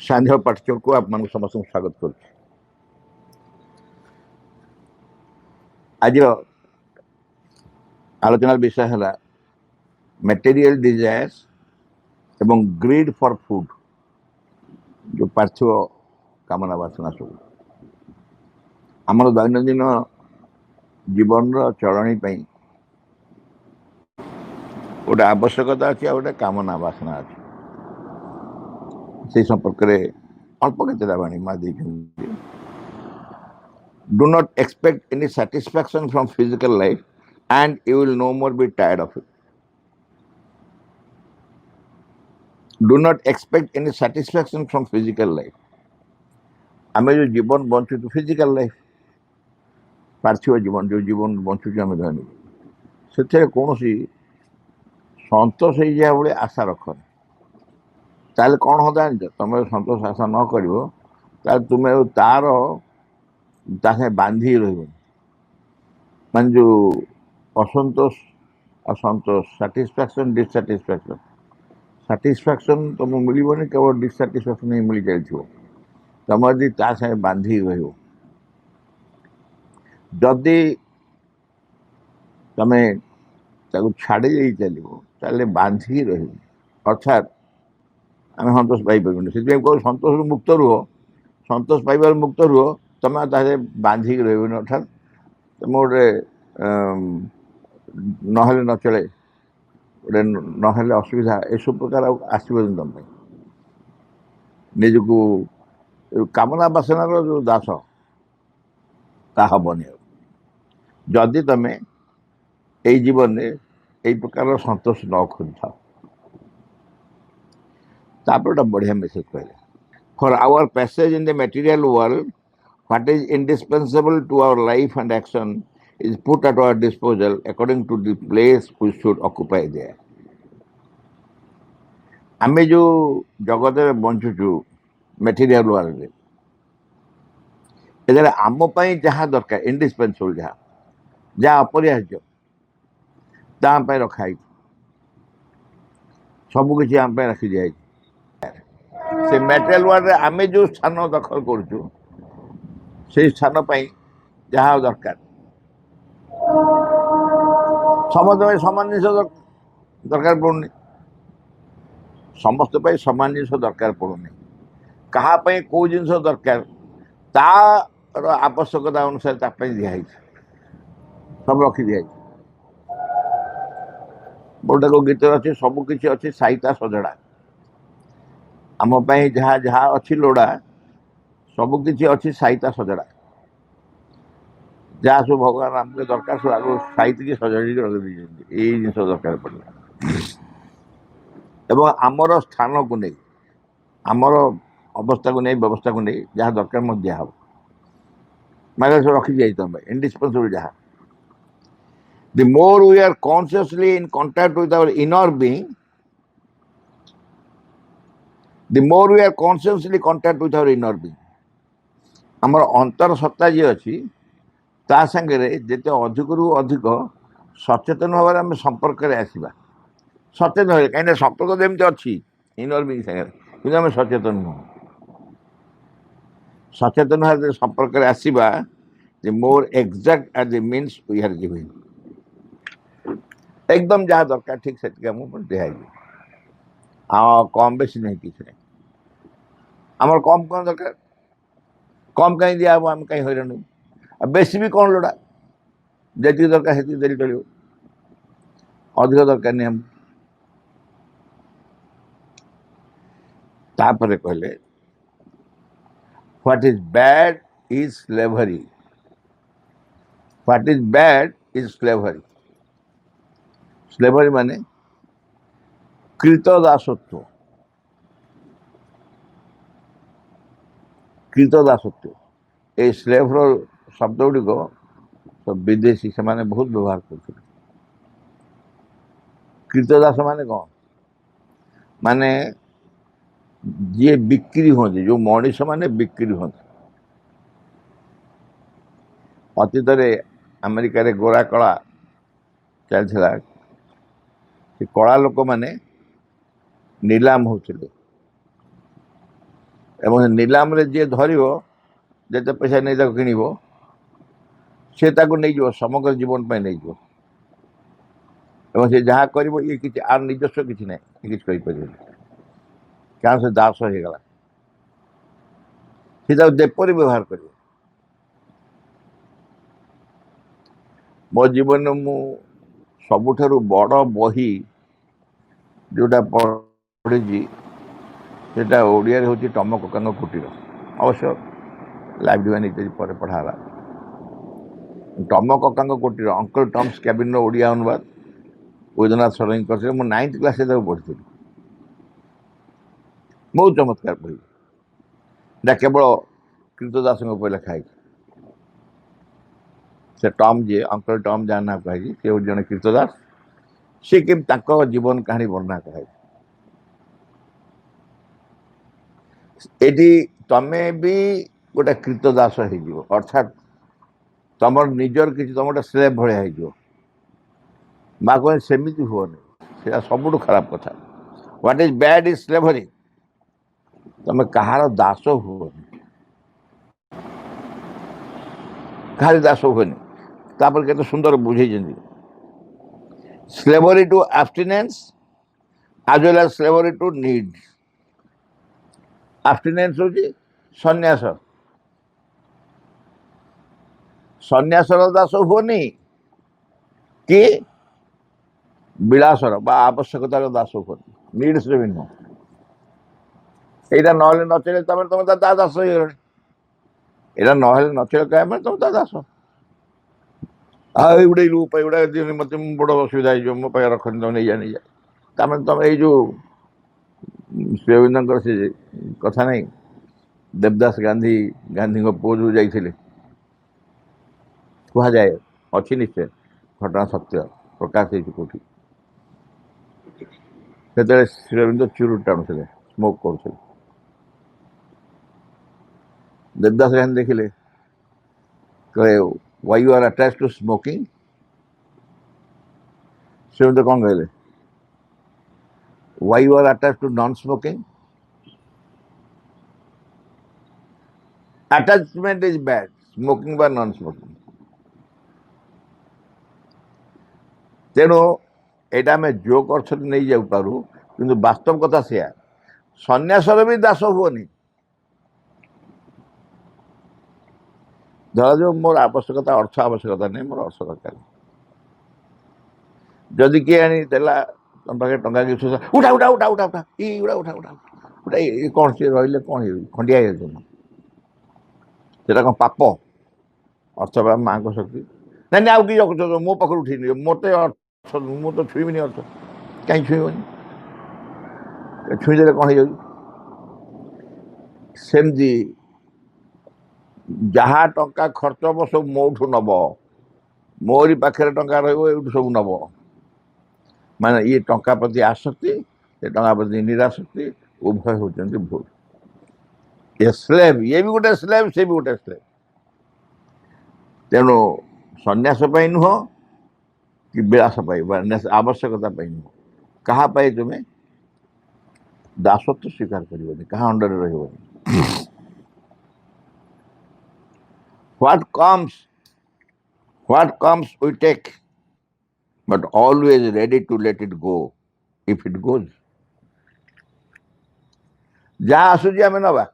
सांध्य पाठचर को आप समस्त स्वागत कर आज आलोचना विषय है मटेरियल डिजायर्स एवं ग्रीड फॉर फूड जो पार्थिव कामना वासना सब आमर दैनंदिन जीवन चलनी गोटे आवश्यकता अच्छी गोटे कामना वासना अच्छी से संपर्क में अल्प केतटा बाणी माँ दी do not expect any satisfaction from physical life and you will no more be tired of it. Do not expect any satisfaction from physical life. आमे जो जीवन बंचु फिजिकल लाइफ पार्थिव जीवन जो जीवन बंचुचे आम दैनिक से कौन सतोष हो जाए भाई आशा रखनी ताल कौन हो जान तुम सतोष आशा न कर तुम्हें तार बांधी रही मान जो असंतोष असंतोष satisfaction dissatisfaction satisfaction तुम मिलने केवल dissatisfaction ही मिल जाए तुम यदि सागे बांधी रही जदि तुम छाड़ी चलो बांधी रही अर्थात आम सतोष पाई से कह सतोष मुक्त रुह सतोष पाइबार मुक्त रुह तुम बांधिक रही अर्थात तुम गोटे ना न चले गोटे ना असुविधा यू प्रकार आसबन तुम निजक कामना बासनार जो दास ता हेनी जदि तुम यही जीवन में यही प्रकार सतोष न खोज था गोटे बढ़िया मेसेज कहले for our passage in the material world what is indispensable to our life and action is put at our disposal according to the place we should occupy there. आमे जो जगत में बंचुचु मटेरियल वर्ल्ड ए आम जहाँ दरकार indispensable जहाँ अपरिहार्य ताप रखाई सबकि आम रखी जाए से मटेरियल वर्ल्ड आमे जो स्थान दखल करुचु से स्थान जहाँ दरकार समस्त समान जिन दरकार पड़ूनी समस्त समान जिन दरकार पड़ूनी क्या कौ जिन दरकार तार आवश्यकता अनुसार दिखाई सब रखी दिखाई गोटे को गीत अच्छे सबकि अच्छे साइता सजड़ा आम जहाँ जहाँ अच्छी लोड़ा सबकि अच्छी साइता सजड़ा जहाँ सब भगवान आमको दरकार सब आगे साइट की सजाड़ी रखी यही जिन दरकार पड़ा एवं आमर स्थान को नहीं आमर अवस्था को नहीं व्यवस्था को नहीं जहाँ दरकार मत दिहब मैं सब रखी जाए तुम इंडिस्पेंसेबल जहाँ the more we are consciously in contact with our inner being the more we are consciously contact with our inner being आमर अंतर सत्ता जी अच्छी ता संगे जिते अधिक रु अधिक सचेतन भाव आम संपर्क में आसवा सचेतन हो कहीं संपर्क जमी अच्छी इनर बीइंग सागर आम सचेतन नुह सचेतन भाव संपर्क में आसवा the more exact at the means we are giving एकदम जहाँ दरकार ठीक से दिखाई कम बेसी नहीं किसी नहीं आमर कम कौन दरकार कम कहीं दिहब आम कहीं हईराण बेसी भी कौन लोड़ा जी दरकार से देरी चलो अधिक दरकार नहीं हम तापर कहले what is bad is slavery what is bad is slavery slavery माने कृतदासत्व कृतदासत्व ये स्लेवर शब्द गुड़िक सब विदेशी से माने बहुत व्यवहार करते कृतदास माने कौन माने जी बिक्री होती जो मनीष माने बिक्री होती अतीत अमेरिका रे गोरा कला चलता कला लोक माने नीलाम होते ଏବଂ ନିଲାମରେ ଯିଏ ଧରିବ ଯେତେ ପଇସା ନେଇ ତାକୁ କିଣିବ ସେ ତାକୁ ନେଇଯିବ, ସମଗ୍ର ଜୀବନ ପାଇଁ ନେଇଯିବ। ଏବଂ ସେ ଯାହା କରିବ ଇଏ କିଛି ଆର ନିଜସ୍ୱ କିଛି ନାହିଁ, କିଛି କରିପାରିବନି, କାରଣ ସେ ଦାସ ହେଇଗଲା। ସେ ତାକୁ ଯେପରି ବ୍ୟବହାର କରିବ। ମୋ ଜୀବନରେ ମୁଁ ସବୁଠାରୁ ବଡ଼ ବହି ଯେଉଁଟା ପଢ଼ିଛି ସେଟା ଓଡ଼ିଆରେ ହେଉଛି ଟମ କକାଙ୍କ କୁଟୀର। ଅବଶ୍ୟ ଲାଇଭ୍ ଡିଭାଇନ୍ ଇତ୍ୟାଦି ପରେ ପଢ଼ା ହେଲା। ଟମ କକାଙ୍କ କୁଟୀର, ଅଙ୍କଲ ଟମ୍ସ କ୍ୟାବିନ୍ର ଓଡ଼ିଆ ଅନୁବାଦ ବୈଦ୍ୟନାଥ ଷଡ଼ଙ୍ଗୀ କରିଥିଲେ। ମୁଁ 9th କ୍ଲାସ୍ରେ ତାକୁ ପଢ଼ିଥିଲି। ବହୁତ ଚମତ୍କାର ବହି। ଏଇଟା କେବଳ କୀର୍ତ୍ତ ଦାସଙ୍କ ଉପରେ ଲେଖା ହେଇଛି। ସେ ଟମ୍ ଯିଏ ଅଙ୍କଲ ଟମ୍ ଯାହା ନାଁ କୁହାଯାଇଛି ସେ ହେଉଛି ଜଣେ କୀର୍ତ୍ତ ଦାସ। ସେ କେମିତି ତାଙ୍କ ଜୀବନ କାହାଣୀ ବର୍ଣ୍ଣନା କରାଯାଇଛି। ଏଠି ତମେ ବି ଗୋଟେ କୀର୍ତ୍ତ ଦାସ ହେଇଯିବ, ଅର୍ଥାତ୍ ତମର ନିଜର କିଛି ତମ ଗୋଟେ ସ୍ଲେଭ୍ ଭଳିଆ ହେଇଯିବ। ମା କହେ ସେମିତି ହୁଅନି, ସେଇଟା ସବୁଠୁ ଖରାପ କଥା। What is bad is slavery. ତମେ କାହାର ଦାସ ହୁଅନି, କାହାର ଦାସ ହୁଏନି। ତାପରେ କେତେ ସୁନ୍ଦର ବୁଝେଇଛନ୍ତି, slavery to abstinence as well as slavery to need। ଆବଷ୍ଟିନେନ୍ସ ହେଉଛି ସନ୍ନ୍ୟାସ, ସନ୍ନ୍ୟାସର ଦାସ ହୁଅନି କି ବିଳାସର ବା ଆବଶ୍ୟକତାର ଦାସ ହୁଅନି, ନିଡ୍ସରେ ବି ନୁହଁ। এইটা ନହେଲେ ନଚଳେ ତମେ ତା ଦାସ ହେଇଗଲଣି। ଏଇଟା ନହେଲେ ନଚଳେ କାହା ମାନେ ତମେ ତା ଦାସ। ଏଇଗୁଡ଼ା ଏଗୁଡ଼ା ମତେ ବଡ଼ ଅସୁବିଧା ହେଇଯିବ, ମୋ ପାଖରେ ରଖନି, ତମେ ନେଇଯା। ତାମାନେ ତମେ ଏଇ ଯୋଉ ଶ୍ରୀ ଅରବିନ୍ଦଙ୍କର ସେ କଥା ନାହିଁ, ଦେବଦାସ ଗାନ୍ଧୀଙ୍କ ପୁଅ ଯୋଉ ଯାଇଥିଲେ, କୁହାଯାଏ, ଅଛି ନିଶ୍ଚୟ, ଘଟଣା ସତ୍ୟ, ପ୍ରକାଶ ହେଇଛି କୋଉଠି। ସେତେବେଳେ ଶ୍ରୀ ଅରବିନ୍ଦ ଚୁରୁଟ ଟାଣୁଥିଲେ, ସ୍ମୋକ୍ କରୁଥିଲେ। ଦେବଦାସ ଗାନ୍ଧୀ ଦେଖିଲେ, କହେ why you are attached to smoking। Shri Arvind କ'ଣ କହିଲେ, why you are attached to non-smoking। Attachment is bad, smoking ବା non-smoking। ତେଣୁ ଏଇଟା ଆମେ ଯୋଗ ଅର୍ଥରେ ନେଇ ଯାଇପାରୁ, କିନ୍ତୁ ବାସ୍ତବ କଥା ସେୟା, ସନ୍ନ୍ୟାସର ବି ଦାସ ହୁଅନି। ଧରାଯାଉ ମୋର ଆବଶ୍ୟକତା, ଅର୍ଥ ଆବଶ୍ୟକତା ନାହିଁ, ମୋର ଅର୍ଥ ଦରକାର। ଯଦି କିଏ ଆଣି ଦେଲା ତମ ପାଖରେ ଟଙ୍କା କିଛି, ଉଠା ଉଠା ଉଠା ଉଠା ଉଠା ଉଠା ଉଠା ଉଠା ଉଠା, କ'ଣ ସିଏ ରହିଲେ କ'ଣ ହେଇଯାଉଛି, ଖଣ୍ଡିଆ ହେଇଯାଉଛନ୍ତି। ସେଟା କ'ଣ ପାପ? ଅର୍ଥ ବା ମାଙ୍କ ଶକ୍ତି। ନାଇଁ ଆଉ କିଛି ରଖୁଛ ମୋ ପାଖରୁ ଉଠେଇ ନିଅ, ମୋତେ ମୁଁ ତ ଛୁଇଁବିନି ଅର୍ଥ। କାହିଁ ଛୁଇଁବନି? ଛୁଇଁଦେଲେ କ'ଣ ହେଇଯାଉଛି? ସେମିତି ଯାହା ଟଙ୍କା ଖର୍ଚ୍ଚ ହବ ସବୁ ମୋଠୁ ନବ, ମୋରି ପାଖରେ ଟଙ୍କା ରହିବ, ଏଇଠୁ ସବୁ ନବ। ମାନେ ଇଏ ଟଙ୍କା ପ୍ରତି ଆସକ୍ତି, ଏ ଟଙ୍କା ପ୍ରତି ନିରାସକ୍ତି, ଉଭୟ ହେଉଛନ୍ତି ଭୁଲ। ଏ ସ୍ଲେଭ୍, ଇଏ ବି ଗୋଟେ ସ୍ଲେଭ୍, ସେ ବି ଗୋଟେ ସ୍ଲେଭ୍। ତେଣୁ ସନ୍ନ୍ୟାସ ପାଇଁ ନୁହଁ କି ବିଳାସ ପାଇଁ ବା ଆବଶ୍ୟକତା ପାଇଁ ନୁହଁ, କାହା ପାଇଁ ତୁମେ ଦାସତ୍ୱ ସ୍ୱୀକାର କରିବନି, କାହା ଅଣ୍ଡରରେ ରହିବନି। What comes we take, but always ready to let it go if it goes। ଯାହା ଆସୁଛି ଆମେ ନବା,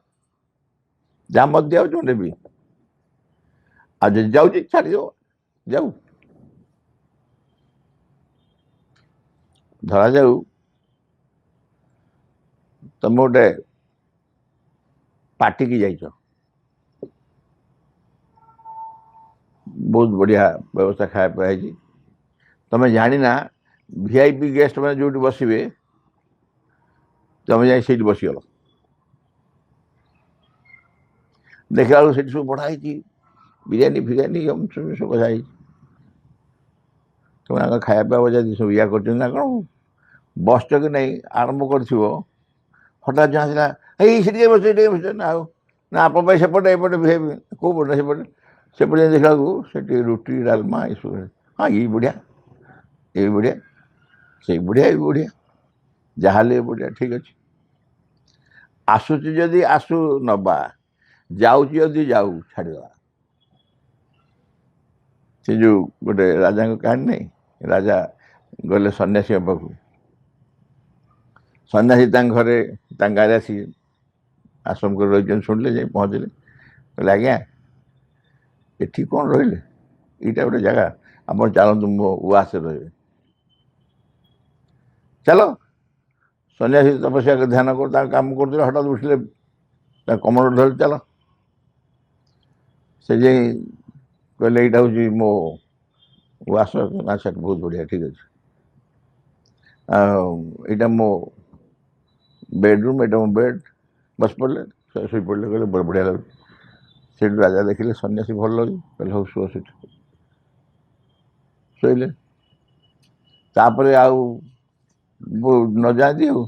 ଯାହା ମଧ୍ୟ ଯାଉଛି ନେବି, ଆଉ ଯଦି ଯାଉଛି ଛାଡ଼ିଦେବ, ଯାଉ। ଧରାଯାଉ ତମେ ଗୋଟେ ପାର୍ଟିକି ଯାଇଛ, ବହୁତ ବଢ଼ିଆ ବ୍ୟବସ୍ଥା ଖାଇବା ପିଇବା ହେଇଛି, ତମେ ଜାଣିନା VIP ଗେଷ୍ଟ ମାନେ ଯୋଉଠି ବସିବେ, ତମେ ଯାଇ ସେଇଠି ବସିଗଲ। ଦେଖିଲା ବେଳକୁ ସେଠି ସବୁ ବଢ଼ା ହେଇଛି, ବିରିୟାନୀ ଫିରିୟାନୀ ସବୁ ବଢ଼ା ହେଇଛି। ତମେ ଆଗ ଖାଇବା ପିଇବା ବଜା ସବୁ ଇଆ କରୁଛନ୍ତି ନା କ'ଣ? ବସିଛ କି ନାହିଁ ଆରମ୍ଭ କରିଥିବ, ହଠାତ୍ ଯାହା ଆସିଲା, ସେଠି ବସ, ସେଠି ବସ ନା, ଆଉ ନା ଆପଣ ପାଇଁ ସେପଟେ, ଏପଟେ କେଉଁ ପଟେ ସେପଟେ ଯାଇ ଦେଖିଲା ବେଳକୁ ସେଠି ରୁଟି ଡାଲମା ଏସବୁ। ଏଇ ବଢ଼ିଆ, ଏଇ ବଢ଼ିଆ, ସେଇ ବଢ଼ିଆ, ଏଇ ବଢ଼ିଆ, ଯାହା ହେଲେ ବଢ଼ିଆ, ଠିକ୍ ଅଛି। ଆସୁଛି ଯଦି ଆସୁ ନବା, ଯାଉଛି ଯଦି ଯାଉ ଛାଡ଼ିଦେବା। ସେ ଯୋଉ ଗୋଟେ ରାଜାଙ୍କ କାହାଣୀ ନାହିଁ, ରାଜା ଗଲେ ସନ୍ନ୍ୟାସୀଙ୍କ ପାଖକୁ, ସନ୍ନ୍ୟାସୀ ତାଙ୍କ ଘରେ ତାଙ୍କ ଗାଁରେ ଆସି ଆଶ୍ରମ କରି ରହିଛନ୍ତି, ଶୁଣିଲେ, ଯାଇ ପହଞ୍ଚିଲେ, କହିଲେ ଆଜ୍ଞା ଏଠି କ'ଣ ରହିଲେ, ଏଇଟା ଗୋଟେ ଜାଗା, ଆପଣ ଚାଲନ୍ତୁ ମୋ ଉଆସରେ ରହିବେ। ଚାଲ। ସନ୍ନ୍ୟାସୀ ତପସ୍ୟା ଧ୍ୟାନ କରୁ ତାଙ୍କ କାମ କରୁଥିଲେ, ହଠାତ୍ ଉଠିଲେ, ତାଙ୍କ କମଳ ଧରିଲେ, ଚାଲ। ସେ ଯାଇ କହିଲେ ଏଇଟା ହେଉଛି ମୋ ଉଆସ, ନା ସେଟା ବହୁତ ବଢ଼ିଆ, ଠିକ୍ ଅଛି, ଏଇଟା ମୋ ବେଡରୁମ୍, ଏଇଟା ମୋ ବେଡ୍, ବସି ପଡ଼ିଲେ, ଶୋଇପଡ଼ିଲେ, କହିଲେ ବଢ଼ିଆ ଲାଗୁଛି। ସେଠୁ ରାଜା ଦେଖିଲେ ସନ୍ନ୍ୟାସୀ ଭଲ ଲାଗୁଛି, କହିଲେ ହଉ ଶୁଅ ସେଠି, ଶୋଇଲେ। ତାପରେ ଆଉ ନ ଯାଆନ୍ତି, ଆଉ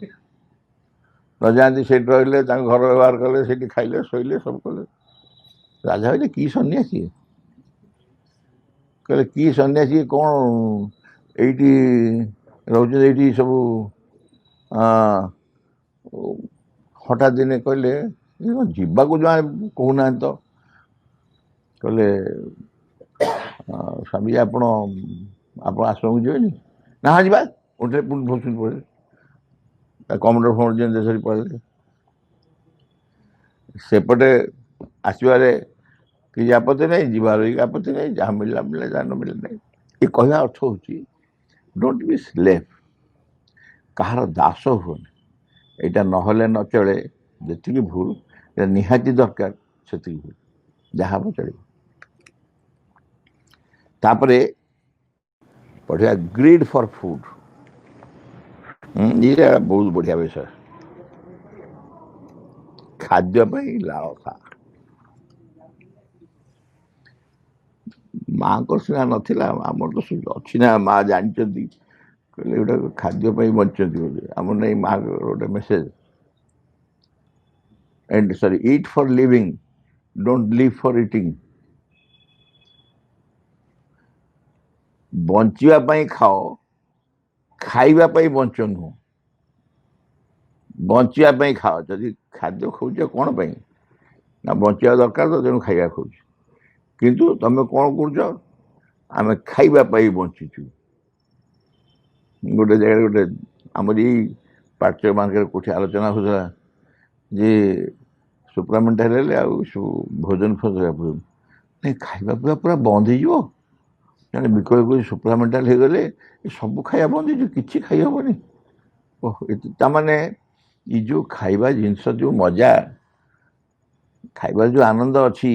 ନ ଯାଆନ୍ତି, ସେଇଠି ରହିଲେ, ତାଙ୍କ ଘର ବ୍ୟବହାର କଲେ, ସେଇଠି ଖାଇଲେ, ଶୋଇଲେ, ସବୁ କଲେ। ରାଜା କହିଲେ କି ସନ୍ନ୍ୟାସୀ, କହିଲେ କି ସନ୍ନ୍ୟାସୀ, କ'ଣ ଏଇଠି ରହୁଛନ୍ତି, ଏଇଠି ସବୁ। ହଠାତ୍ ଦିନେ କହିଲେ ଯିବାକୁ ଜମା କହୁନାହାନ୍ତି ତ। କହିଲେ ସ୍ୱାମୀ ଆପଣ ଆଶ୍ରମକୁ ଯିବେନି? ନା ହଁ ଯିବା। ଉଠିଲେ ପୁଣି ଭୁସୁନି ପଡ଼ିଲେ, କମଣ୍ଡର ଫମଣ୍ଡର ଯେମିତି ଦେଶରେ ପଳେଇଲେ। ସେପଟେ ଆସିବାରେ କିଛି ଆପତ୍ତି ନାହିଁ, ଯିବାର ବି ଆପତ୍ତି ନାହିଁ, ଯାହା ମିଳିଲା ମିଳିଲା, ଯାହା ନ ମିଳିଲା ନାହିଁ। ଏ କହିବା ଅର୍ଥ ହେଉଛି ଡୋଣ୍ଟ ବି ସ୍ଲେଭ୍, କାହାର ଦାସ ହୁଅନି। ଏଇଟା ନହେଲେ ନ ଚଳେ, ଯେତିକି ଭୁଲ ଏଇଟା ନିହାତି ଦରକାର, ସେତିକି ଭୁଲ, ଯାହା ହବ ଚଳିବ। ତାପରେ ପଢ଼ିବା ଗ୍ରିଡ୍ ଫର୍ ଫୁଡ୍, ଏଇଟା ବହୁତ ବଢ଼ିଆ ବିଷୟ। ଖାଦ୍ୟ ପାଇଁ ଲାଳସା। ମାଆଙ୍କର ସିନା ନଥିଲା, ଆମର ତ ଅଛି ନା, ମା ଜାଣିଛନ୍ତି, କହିଲେ ଏଗୁଡ଼ା ଖାଦ୍ୟ ପାଇଁ ବଞ୍ଚିଛନ୍ତି ବୋଲି। ଆମର ନାହିଁ ମାଆଙ୍କର ଗୋଟେ message, and sorry, eat for living, don't live for eating. ବଞ୍ଚିବା ପାଇଁ ଖାଅ, ଖାଇବା ପାଇଁ ବଞ୍ଚ ନୁହଁ। ବଞ୍ଚିବା ପାଇଁ ଖାଅ। ଯଦି ଖାଦ୍ୟ ଖାଉଛ କ'ଣ ପାଇଁ, ନା ବଞ୍ଚିବା ଦରକାର, ତ ତେଣୁ ଖାଇବା ଖାଉଛ। କିନ୍ତୁ ତମେ କ'ଣ କରୁଛ, ଆମେ ଖାଇବା ପାଇଁ ବଞ୍ଚିଛୁ। ଗୋଟେ ଜାଗାରେ ଗୋଟେ ଆମର ଏଇ ପାଠ୍ୟ ମାନଙ୍କରେ କୋଉଠି ଆଲୋଚନା ହେଉଥିଲା ଯେ ସୁପ୍ରାମେଣ୍ଟାଲ ହେଲେ ଆଉ ସବୁ ଭୋଜନ ନାଇଁ, ଖାଇବା ପିଇବା ପୁରା ବନ୍ଦ ହେଇଯିବ। ଜଣେ ବିକଳ କହୁଛି ସୁପ୍ରାମେଣ୍ଟାଲ ହେଇଗଲେ ଏ ସବୁ ଖାଇବା ବନ୍ଦ ହେଇଯିବ, କିଛି ଖାଇ ହେବନି। ତାମାନେ ଏ ଯେଉଁ ଖାଇବା ଜିନିଷ, ଯେଉଁ ମଜା, ଖାଇବାର ଯେଉଁ ଆନନ୍ଦ ଅଛି,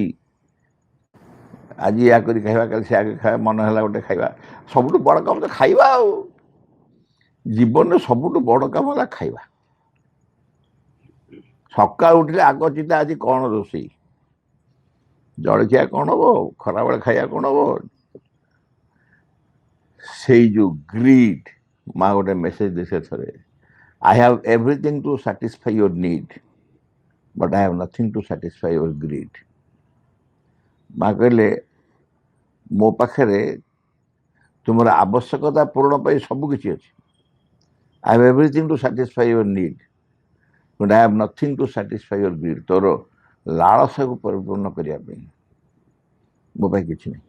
ଆଜି ୟା କରି ଖାଇବା, କାଲି ସେ ଆଗେ ଖାଇବା, ମନ ହେଲା ଗୋଟେ ଖାଇବା, ସବୁଠୁ ବଡ଼ କାମ ତ ଖାଇବା। ଆଉ ଜୀବନରେ ସବୁଠୁ ବଡ଼ କାମ ହେଲା ଖାଇବା। ସକାଳୁ ଉଠିଲେ ଆଗ ଚିନ୍ତା ଆଜି କ'ଣ ରୋଷେଇ, ଜଳଖିଆ କ'ଣ ହବ, ଖରାବେଳେ ଖାଇବା କ'ଣ ହବ। ସେଇ ଯେଉଁ ଗ୍ରିଡ୍, ମା ଗୋଟେ ମେସେଜ ଦେଇছে ଥରେ, I have everything to satisfy your need, but I have nothing to satisfy your greed. ମା କହିଲେ ମୋ ପାଖରେ ତୁମର ଆବଶ୍ୟକତା ପୂରଣ ପାଇଁ ସବୁ କିଛି ଅଛି। I have everything to satisfy your need, but I have nothing to satisfy your greed. ତୋର ଲାଳସାକୁ ପରିପୂର୍ଣ୍ଣ କରିବା ପାଇଁ ମୋ ପାଇଁ କିଛି ନାହିଁ।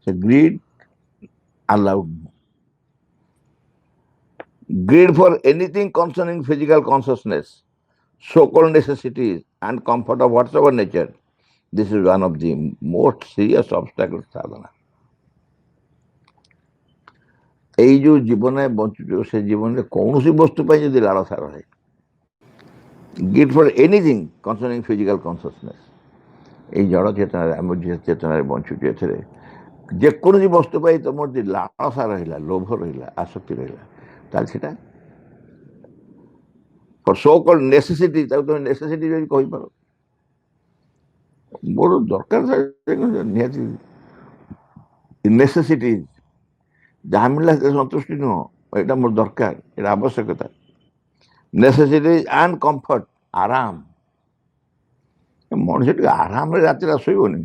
ସେ grid allowed. Greed for anything concerning physical consciousness, so-called necessities and comfort of whatsoever nature, this is one of the most serious obstacles sadhana. এই ଯେଉଁ ଜୀବନରେ ବଞ୍ଚୁଛୁ, ସେ ଜୀବନରେ କୌଣସି ବସ୍ତୁ ପାଇଁ ଯଦି ଲାଳସା ରହେ, greed for anything concerning physical consciousness, এই ଜଡ଼ ଚେତନାରେ, ଆମ ଚେତନାରେ ବଞ୍ଚୁଛୁ, ଏଥିରେ ଯେକୌଣସି ବସ୍ତୁ ପାଇଁ ତୁମର ଯଦି ଲାଳସା ରହିଲା, ଲୋଭ ରହିଲା, ଆସକ୍ତି ରହିଲା, ତାହେଲେ ସେଟା ଫର୍ ସୋ କଲ୍ଡ ନେସେସିଟି, ତାକୁ ତୁମେ ନେସେସିଟି ଯଦି କହିପାର, ମୋର ଦରକାର ନିହାତି ନେସେସିଟି, ଯାହା ମିଳିଲା ସେଥିରେ ସନ୍ତୁଷ୍ଟି ନୁହଁ, ଏଇଟା ମୋର ଦରକାର, ଏଇଟା ଆବଶ୍ୟକତା। ନେସେସିଟି ଆଣ୍ଡ କମ୍ଫର୍ଟ, ଆରାମ। ମଣିଷ ଟିକେ ଆରାମରେ ରାତିରେ ଶୋଇବନି।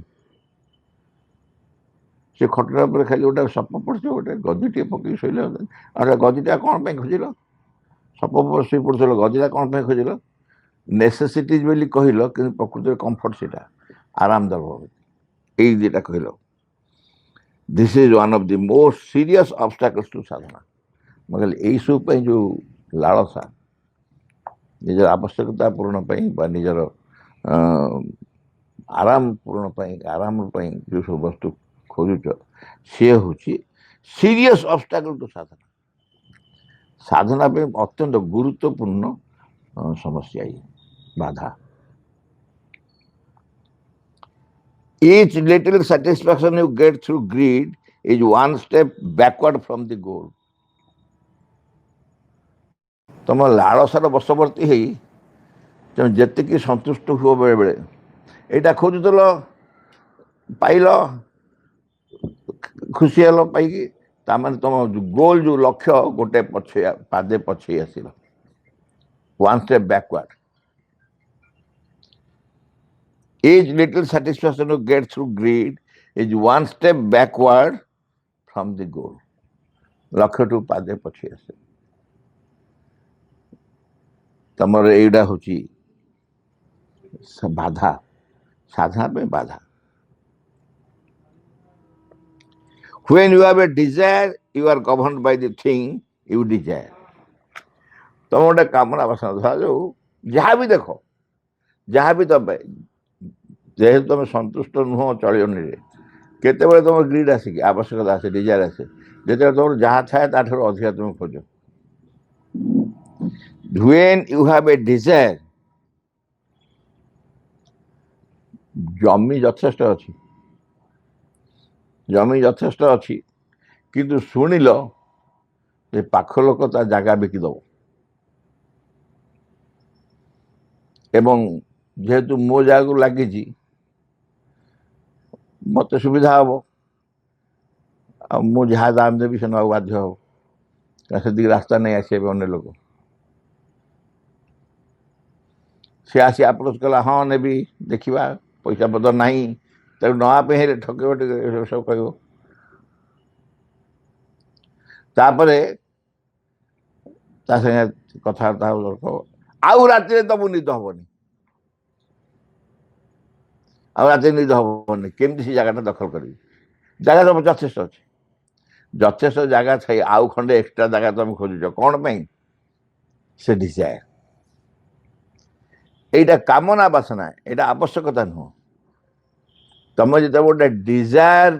ସେ ଖଟଟା ଉପରେ ଖାଲି ଗୋଟେ ସପ ପଡ଼ିଥିବ, ଗୋଟେ ଗଦିଟିଏ ପକେଇ ଶୋଇଲେ, ଗଦିଟା କ'ଣ ପାଇଁ ଖୋଜିଲ? ସପ ଉପରେ ଶୋଇ ପଡ଼ୁଥିଲ, ଗଦିଟା କ'ଣ ପାଇଁ ଖୋଜିଲ? ନେସେସିଟିଜ୍ ବୋଲି କହିଲ କିନ୍ତୁ ପ୍ରକୃତରେ କମ୍ଫର୍ଟ ସେଇଟା ଆରାମ ଦେବ ଏଇ ଦୁଇଟା କହିଲ। This is one of the most serious obstacles to sadhana. ମୁଁ କହିଲି ଏଇସବୁ ପାଇଁ ଯେଉଁ ଲାଳସା ନିଜର ଆବଶ୍ୟକତା ପୂରଣ ପାଇଁ ବା ନିଜର ଆରାମ ପୂରଣ ପାଇଁ ଆରାମ ପାଇଁ ଯେଉଁ ସବୁ ବସ୍ତୁ ଖୋଜୁଛ ସିଏ ହେଉଛି ସିରିୟସ୍ ଅବଷ୍ଟାକଲ୍ ଟୁ ସାଧନା। ସାଧନା ପାଇଁ ଅତ୍ୟନ୍ତ ଗୁରୁତ୍ୱପୂର୍ଣ୍ଣ ସମସ୍ୟା ଇଏ ବାଧା। Each little satisfaction you get through greed is one step backward from the goal. ତମ ଲାଳସାର ବଶବର୍ତ୍ତୀ ହେଇ ତମେ ଯେତିକି ସନ୍ତୁଷ୍ଟ ହୁଅ ବେଳେ ବେଳେ ଏଇଟା ଖୋଜୁଥିଲ ପାଇଲ ଖୁସି ହେଲ ପାଇକି ତାମାନେ ତମ ଗୋଲ ଯେଉଁ ଲକ୍ଷ୍ୟ ଗୋଟେ ପାଦେ ପଛେଇ ଆସିଲ। One step backward. Each little satisfaction you get through greed is one step backward from the goal. ଲକ୍ଷ୍ୟଠୁ ପାଦେ ପଛେଇ ଆସେ। ତମର ଏଇଟା ହେଉଛି ବାଧା, ସାଧନା ପାଇଁ ବାଧା। When you have a desire, you are governed by the thing you desire. ତମ ଗୋଟେ କାମନା ବାସନା ଧରାଯାଉ ଯାହା ବି ଦେଖ ଯାହା ବି ତମେ ଯେହେତୁ ତମେ ସନ୍ତୁଷ୍ଟ ନୁହଁ ଚଳଣିରେ କେତେବେଳେ ତମର ଗ୍ରିଡ୍ ଆସେ କି ଆବଶ୍ୟକତା ଆସେ ଡିଜାୟାର ଆସେ ଯେତେବେଳେ ତମର ଯାହା ଥାଏ ତାଠାରୁ ଅଧିକା ତମେ ଖୋଜ। When you have a desire, ଜମି ଯଥେଷ୍ଟ ଅଛି କିନ୍ତୁ ଶୁଣିଲ ଯେ ପାଖ ଲୋକ ତା ଜାଗା ବିକିଦେବ ଏବଂ ଯେହେତୁ ମୋ ଜାଗାକୁ ଲାଗିଛି ମୋତେ ସୁବିଧା ହବ ଆଉ ମୁଁ ଯାହା ଦାମ ଦେବି ସେ ନେବାକୁ ବାଧ୍ୟ ହବ ସେତିକି ରାସ୍ତା ନେଇ ଆସିବେ ଅନ୍ୟ ଲୋକ। ସେ ଆସି ଆପ୍ରୋଚ୍ କଲା ହଁ ନେବି ଦେଖିବା ପଇସା ପତ୍ର ନାହିଁ ତାକୁ ନେବା ପାଇଁ ହେଲେ ଠକିବ ଟିକେ ସବୁ କହିବ। ତାପରେ ତା ସାଙ୍ଗେ କଥାବାର୍ତ୍ତା ହବ ଆଉ ରାତିରେ ତମକୁ ନିଦ ହବନି କେମିତି ସେ ଜାଗାଟା ଦଖଲ କରିବି। ଜାଗା ତମ ଯଥେଷ୍ଟ ଅଛି ଯଥେଷ୍ଟ ଜାଗା ଥାଇ ଆଉ ଖଣ୍ଡେ ଏକ୍ସଟ୍ରା ଜାଗା ତମେ ଖୋଜୁଛ କ'ଣ ପାଇଁ? ସେ ଡିଜାୟାର। এইটা কামনা বাসনা এটা আবশ্যকতা নুহ। তুমি যেতবে গোটে ডিজায়ার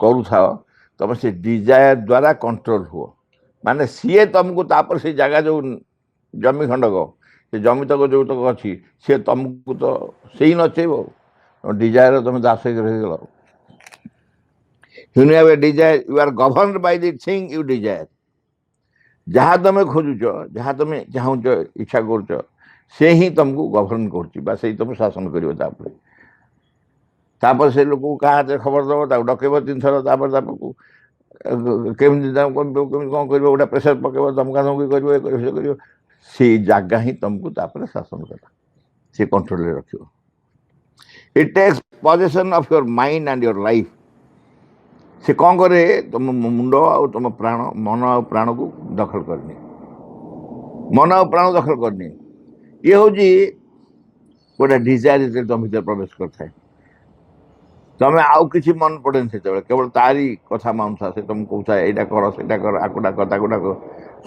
করুথাও তুমি সে ডিজায়ার দ্বারা কন্ট্ରୋଲ ହୁଅ ମାନେ ସିଏ ତମକୁ ତାପରେ ସେ ଜାଗା ଯେଉଁ ଜମି ଖଣ୍ଡକ ସେ ଜମି ତକ ଯେଉଁ ତକ ଅଛି ସିଏ ତମକୁ ତ ସେଇ ନଚେଇବ ଡିଜାୟାର ତମେ ଦାସ ହେଇକି ରହିଗଲ। When you have a desire, you are governed by the thing you desire. ଯାହା ତମେ ଖୋଜୁଛ ଯାହା ତମେ ଚାହୁଁଛ ଇଚ୍ଛା କରୁଛ ସେ ହିଁ ତମକୁ ଗଭର୍ଣ୍ଣ କରୁଛି ବା ସେଇ ତମକୁ ଶାସନ କରିବ। ତାପରେ ସେ ଲୋକକୁ କାହା ହାତରେ ଖବର ଦେବ ତାକୁ ଡକେଇବ 3 ଥର ତାପରେ ତାକୁ କେମିତି କେମିତି କ'ଣ କରିବ ଗୋଟେ ପ୍ରେସର ପକେଇବ ଧମକା ଧମକି କରିବ ସେ କରିବ ସେଇ ଜାଗା ହିଁ ତମକୁ ତାପରେ ଶାସନ କଲା ସେ କଣ୍ଟ୍ରୋଲରେ ରଖିବ। It takes possession of your mind and your life. ସେ କ'ଣ କରେ ତମ ମୁଣ୍ଡ ଆଉ ତମ ପ୍ରାଣ ମନ ଆଉ ପ୍ରାଣକୁ ଦଖଲ କରିନିଏ। ମନ ଆଉ ପ୍ରାଣ ଦଖଲ କରିନିଏ। ଇଏ ହେଉଛି ଗୋଟେ ଡିଜାୟାର ଯେତେବେଳେ ତମ ଭିତରେ ପ୍ରବେଶ କରିଥାଏ ତମେ ଆଉ କିଛି ମନେ ପଡ଼େନି ସେତେବେଳେ କେବଳ ତାରି କଥା ମାନୁଥା। ସେ ତମକୁ କହୁଥାଏ ଏଇଟା କର ସେଇଟା କର ଆକୁ ଡାକ ତାକୁ ଡାକ।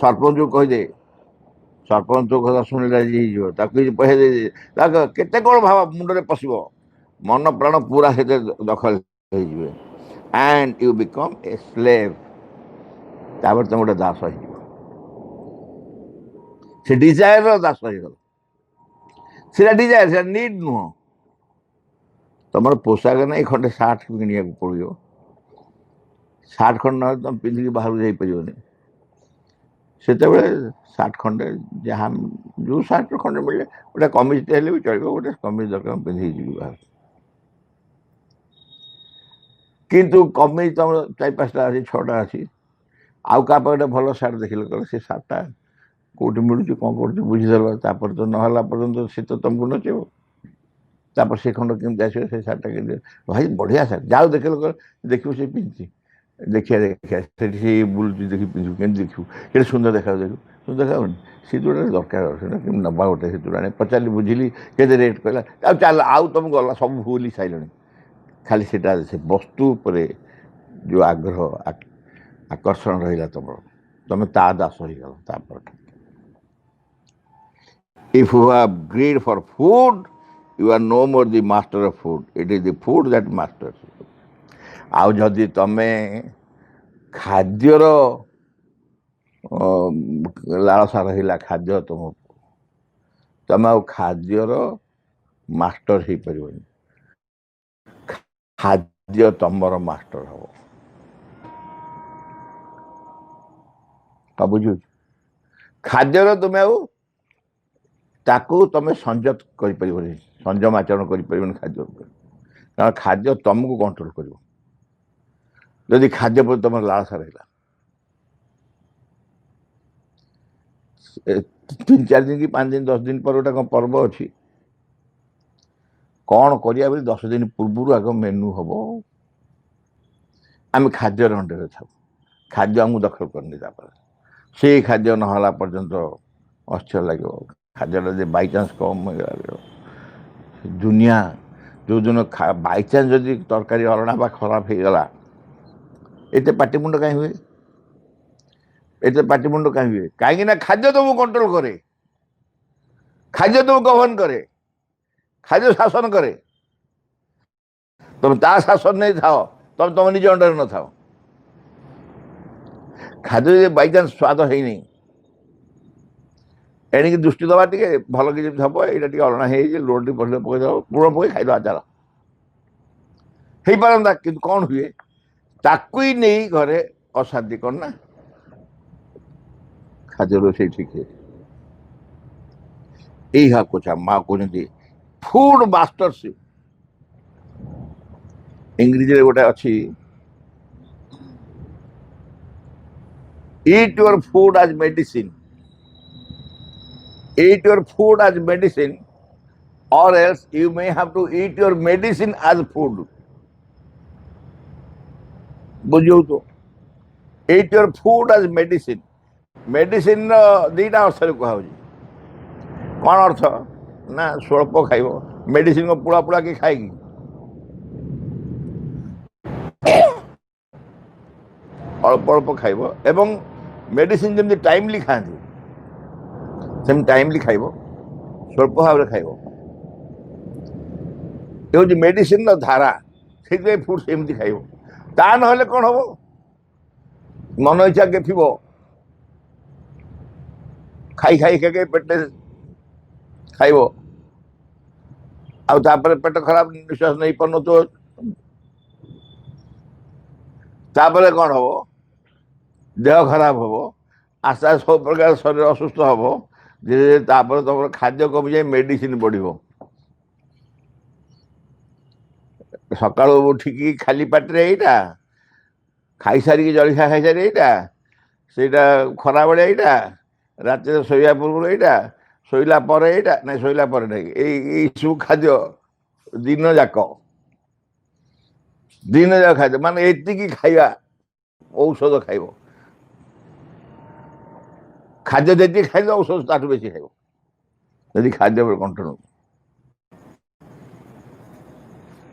ସରପଞ୍ଚକୁ କହିଦେ ସରପଞ୍ଚ କଥା ଶୁଣିଲେ ଆଜି ହେଇଯିବ ତାକୁ କିଛି ପଇସା ଦେଇଦେ ତାକୁ କେତେ କ'ଣ ଭାବ ମୁଣ୍ଡରେ ପଶିବ ମନ ପ୍ରାଣ ପୁରା ସେଥିରେ ଦଖଲ ହେଇଯିବେ। and you become a slave. ତାପରେ ତମେ ଗୋଟେ ଦାସ ହେଇଯିବ ସେ ଡିଜାୟାରର ଦାସ ହେଇଗଲ। ସେଟା ଡିଜାୟାର ସେଟା ନିଡ୍ ନୁହଁ। ତମର ପୋଷାକ ନାହିଁ ଖଣ୍ଡେ ସାର୍ଟ କିଣିବାକୁ ପଡ଼ିବ ସାର୍ଟ ଖଣ୍ଡେ ନହେଲେ ତମେ ପିନ୍ଧିକି ବାହାରକୁ ଯାଇପାରିବନି। ସେତେବେଳେ ସାର୍ଟ ଖଣ୍ଡେ ଯାହା ଯେଉଁ ସାର୍ଟ ଖଣ୍ଡେ ମିଳିଲେ ଗୋଟେ କମିଜଟେ ହେଲେ ବି ଚଳିବ ଗୋଟେ କମିଜ ଦରକାର ପିନ୍ଧିକି ଯିବି ବାହାର। କିନ୍ତୁ କମିଜ ତମର 4-5ଟା ଅଛି 6ଟା ଅଛି ଆଉ କାହା ପାଖରେ ଭଲ ସାର୍ଟ ଦେଖିଲେ କହିଲେ ସେ ସାର୍ଟଟା କେଉଁଠି ମିଳୁଛି କ'ଣ କରୁଛି ବୁଝିଦେଲ ତାପରେ ତ ନହେଲା ପର୍ଯ୍ୟନ୍ତ ସେ ତ ତମକୁ ନଚେଇବ। ତାପରେ ସେ ଖଣ୍ଡ କେମିତି ଆସିବ ସେ ସାର୍ଟଟା କେମିତି ଭାଇ ବଢ଼ିଆ ସାର୍ଟ ଯାଉ ଦେଖିଲେ ଦେଖିବୁ ସେ ପିନ୍ଧିଛି ଦେଖିବା ସେଠି ସେ ବୁଲୁଛି ଦେଖି ପିନ୍ଧିବୁ କେମିତି ଦେଖିବୁ କେତେ ସୁନ୍ଦର ଦେଖାଯାଉ ଦେଖିବୁ ଦେଖାଉନି ସିନ୍ଦୁର ଦରକାର ସେଟା କେମିତି ନେବା ଗୋଟେ ସିନ୍ଦୁର ଆଣି ପଚାରିଲି ବୁଝିଲି କେତେ ରେଟ୍ କହିଲା ଆଉ ଚାଲ ଆଉ ତୁମେ ଗଲା ସବୁ ଭୁଲି ସାରିଲଣି ଖାଲି ସେଟା ସେ ବସ୍ତୁ ଉପରେ ଯେଉଁ ଆଗ୍ରହ ଆକର୍ଷଣ ରହିଲା ତୁମର ତୁମେ ତା ଦାସ ହେଇଗଲ ତାପରେ if you have greed for food you are no more the master of food it is the food that masters you ଆଉ ଯଦି ତମେ ଖାଦ୍ୟର ଲାଳସା ରହିଲା ଖାଦ୍ୟ ତୁମକୁ ତମେ ଆଉ ଖାଦ୍ୟର ମାଷ୍ଟର ହେଇପାରିବନି ଖାଦ୍ୟ ତମର ମାଷ୍ଟର ହବ ବୁଝୁଛୁ ଖାଦ୍ୟର ତୁମେ ଆଉ ତାକୁ ତମେ ସଂଯତ କରିପାରିବନି ସଂଯମ ଆଚରଣ କରିପାରିବନି ଖାଦ୍ୟ ଉପରେ କାରଣ ଖାଦ୍ୟ ତମକୁ କଣ୍ଟ୍ରୋଲ କରିବ ଯଦି ଖାଦ୍ୟ ପ୍ରତି ତମର ଲାଳସା ରହିଲା 3-4 ଦିନ କି 5 ଦିନ 10 ଦିନ ପରେ ଗୋଟେ କ'ଣ ପର୍ବ ଅଛି କ'ଣ କରିବା ବୋଲି 10 ଦିନ ପୂର୍ବରୁ ଆଗ ମେନୁ ହବ ଆମେ ଖାଦ୍ୟର ଅଣ୍ଡରେ ଥାଉ ଖାଦ୍ୟ ଆମକୁ ଦଖଲ କରିନି ତାପରେ ସେଇ ଖାଦ୍ୟ ନହେଲା ପର୍ଯ୍ୟନ୍ତ ଆଶ୍ଚର୍ଯ୍ୟ ଲାଗିବ ଖାଦ୍ୟଟା ଯଦି ବାଇଚାନ୍ସ କମ୍ ହେଇଗଲା ଦୁନିଆ ଯେଉଁଦିନ ବାଇଚାନ୍ସ ଯଦି ତରକାରୀ ଅଲଣା ବା ଖରାପ ହେଇଗଲା ଏତେ ପାଟିମୁଣ୍ଡ କାହିଁ ହୁଏ ଏତେ ପାଟିମୁଣ୍ଡ କାହିଁ ହୁଏ କାହିଁକି ନା ଖାଦ୍ୟ ତୁମକୁ କଣ୍ଟ୍ରୋଲ କରେ ଖାଦ୍ୟ ତୁମକୁ ଗଭର୍ଣ୍ଣ କରେ ଖାଦ୍ୟ ଶାସନ କରେ ତମେ ତା ଶାସନ ନେଇଥାଅ ତମେ ତମ ନିଜ ଅଣ୍ଡରେ ନଥାଅ ଖାଦ୍ୟ ଯଦି ବାଇଚାନ୍ସ ସ୍ୱାଦ ହେଇନି ଏଣିକି ଦୃଷ୍ଟି ଦେବା ଟିକେ ଭଲ କି ଯେମିତି ହବ ଏଇଟା ଟିକେ ଅଲଣା ହେଇଯାଇଛି ଲୁଣ ଟିକେ ପଡ଼ିଲେ ପକେଇଦେବ ଲୁଣ ପକେଇ ଖାଇଦେବା ଚାଲ ହେଇପାରନ୍ତା କିନ୍ତୁ କ'ଣ ହୁଏ ତାକୁ ହିଁ ନେଇ ଘରେ ଅଶାନ୍ତି କ'ଣ ନା ଖାଦ୍ୟ ରୋଷେଇ ଠିକ୍ ହୁଏ ଏଇହା କହୁଛା ମା କହୁଛନ୍ତି ଫୁଡ୍ ମାଷ୍ଟରସିପ୍ ଇଂରେଜୀରେ ଗୋଟେ ଅଛି eat your food as medicine eat your food as medicine or else you may have to eat your medicine as food ବୁଝିବୁ ତ eat your food as medicine ମେଡିସିନ୍ର ଦୁଇଟା ଅର୍ଥରେ କୁହାହେଉଛି କ'ଣ ଅର୍ଥ ନା ସ୍ୱଳ୍ପ ଖାଇବ ମେଡିସିନ୍ ପୁଳା ପୁଳା କି ଖାଇକି ଅଳ୍ପ ଅଳ୍ପ ଖାଇବ ଏବଂ ମେଡିସିନ୍ ଯେମିତି ଟାଇମଲି ଖାଆନ୍ତି ସେମିତି ଟାଇମଲି ଖାଇବ ସ୍ୱଳ୍ପ ଭାବରେ ଖାଇବ ଏ ହେଉଛି ମେଡିସିନ୍ର ଧାରା ସେଇଥିପାଇଁ ଫୁଡ୍ ସେମିତି ଖାଇବ ତା ନହେଲେ କ'ଣ ହବ ମନ ଇଚ୍ଛା ଗେଫିବ ଖାଇ ଖାଇ ଖାଇ ପେଟେ ଖାଇବ ଆଉ ତାପରେ ପେଟ ଖରାପ ନିଶ୍ୱାସ ନେଇପାରୁନଥିବ ତାପରେ କ'ଣ ହବ ଦେହ ଖରାପ ହବ ଆସ୍ତେ ଆସ୍ତେ ସବୁ ପ୍ରକାର ଶରୀର ଅସୁସ୍ଥ ହବ ଧୀରେ ଧୀରେ ତାପରେ ତମର ଖାଦ୍ୟ କମିଯାଇ ମେଡିସିନ୍ ବଢ଼ିବ ସକାଳୁ ଉଠିକି ଖାଲି ପାଟିରେ ଏଇଟା ଖାଇସାରିକି ଜଳଖିଆ ଖାଇସାରି ଏଇଟା ସେଇଟା ଖରାବେଳେ ଏଇଟା ରାତିରେ ଶୋଇବା ପୂର୍ବରୁ ଏଇଟା ଶୋଇଲା ପରେ ଏଇଟା ନାଇଁ ଶୋଇଲା ପରେ ନାହିଁ ଏଇସବୁ ଖାଦ୍ୟ ଦିନ ଯାକ ଖାଦ୍ୟ ମାନେ ଏତିକି ଖାଇବା ଔଷଧ ଖାଇବ ଖାଦ୍ୟ ଯେତିକି ଖାଇବ ଔଷଧ ତାଠୁ ବେଶୀ ଖାଇବ ଯଦି ଖାଦ୍ୟ ଉପରେ କଣ୍ଟ୍ରୋଲ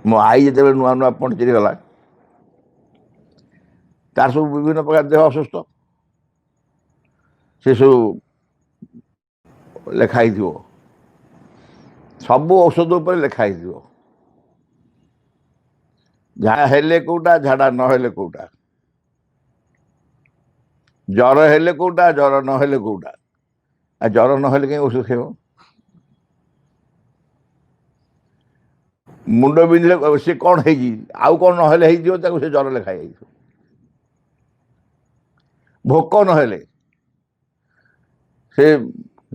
ମୋ ଆଈ ଯେତେବେଳେ ନୂଆ ନୂଆ ପଣ୍ଡିଚେରୀ ଗଲା ତାର ସବୁ ବିଭିନ୍ନ ପ୍ରକାର ଦେହ ଅସୁସ୍ଥ ସେସବୁ ଲେଖା ହେଇଥିବ ସବୁ ଔଷଧ ଉପରେ ଲେଖା ହେଇଥିବ ଝାଡ଼ା ହେଲେ କୋଉଟା ଝାଡ଼ା ନହେଲେ କୋଉଟା ଜ୍ୱର ହେଲେ କୋଉଟା ଜ୍ୱର ନହେଲେ କୋଉଟା ଆଉ ଜ୍ୱର ନହେଲେ କାହିଁ ଔଷଧ ଖାଇବ ମୁଣ୍ଡ ବିନ୍ଧିଲେ ସେ କ'ଣ ହେଇଛି ଆଉ କ'ଣ ନହେଲେ ହେଇଯିବ ତାକୁ ସେ ଜ୍ୱର ଲେଖା ହେଇଯିବ ଭୋକ ନହେଲେ ସେ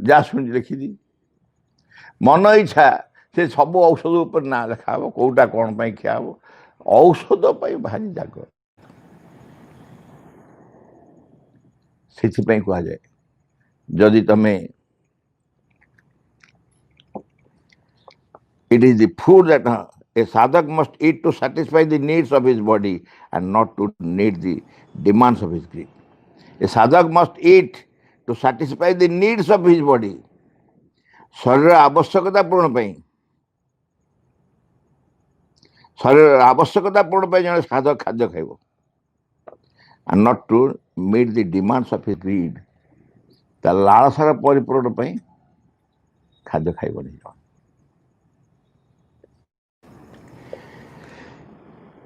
ଯାହା ଶୁଣିଛି ଲେଖିଦି ମନ ଇଚ୍ଛା ସେ ସବୁ ଔଷଧ ଉପରେ ନାଁ ଲେଖା ହବ କୋଉଟା କ'ଣ ପାଇଁ ଖିଆ ହବ ଔଷଧ ପାଇଁ ଭାରି ଜାଗ୍ରତ ସେଥିପାଇଁ କୁହାଯାଏ ଯଦି ତମେ it is the food that a sadhak must eat to satisfy the needs of his body and not to meet the demands of his greed. A sadhak must eat to satisfy the needs of his body. ଶରୀର ଆବଶ୍ୟକତା ପୂରଣ ପାଇଁ ଶରୀରର ଆବଶ୍ୟକତା ପୂରଣ ପାଇଁ ଜଣେ ଖାଦ୍ୟ ଖାଇବ, and not to meet the demands of his greed. ତା ଲାଳସାର ପରିପୂରଣ ପାଇଁ ଖାଦ୍ୟ ଖାଇବନି।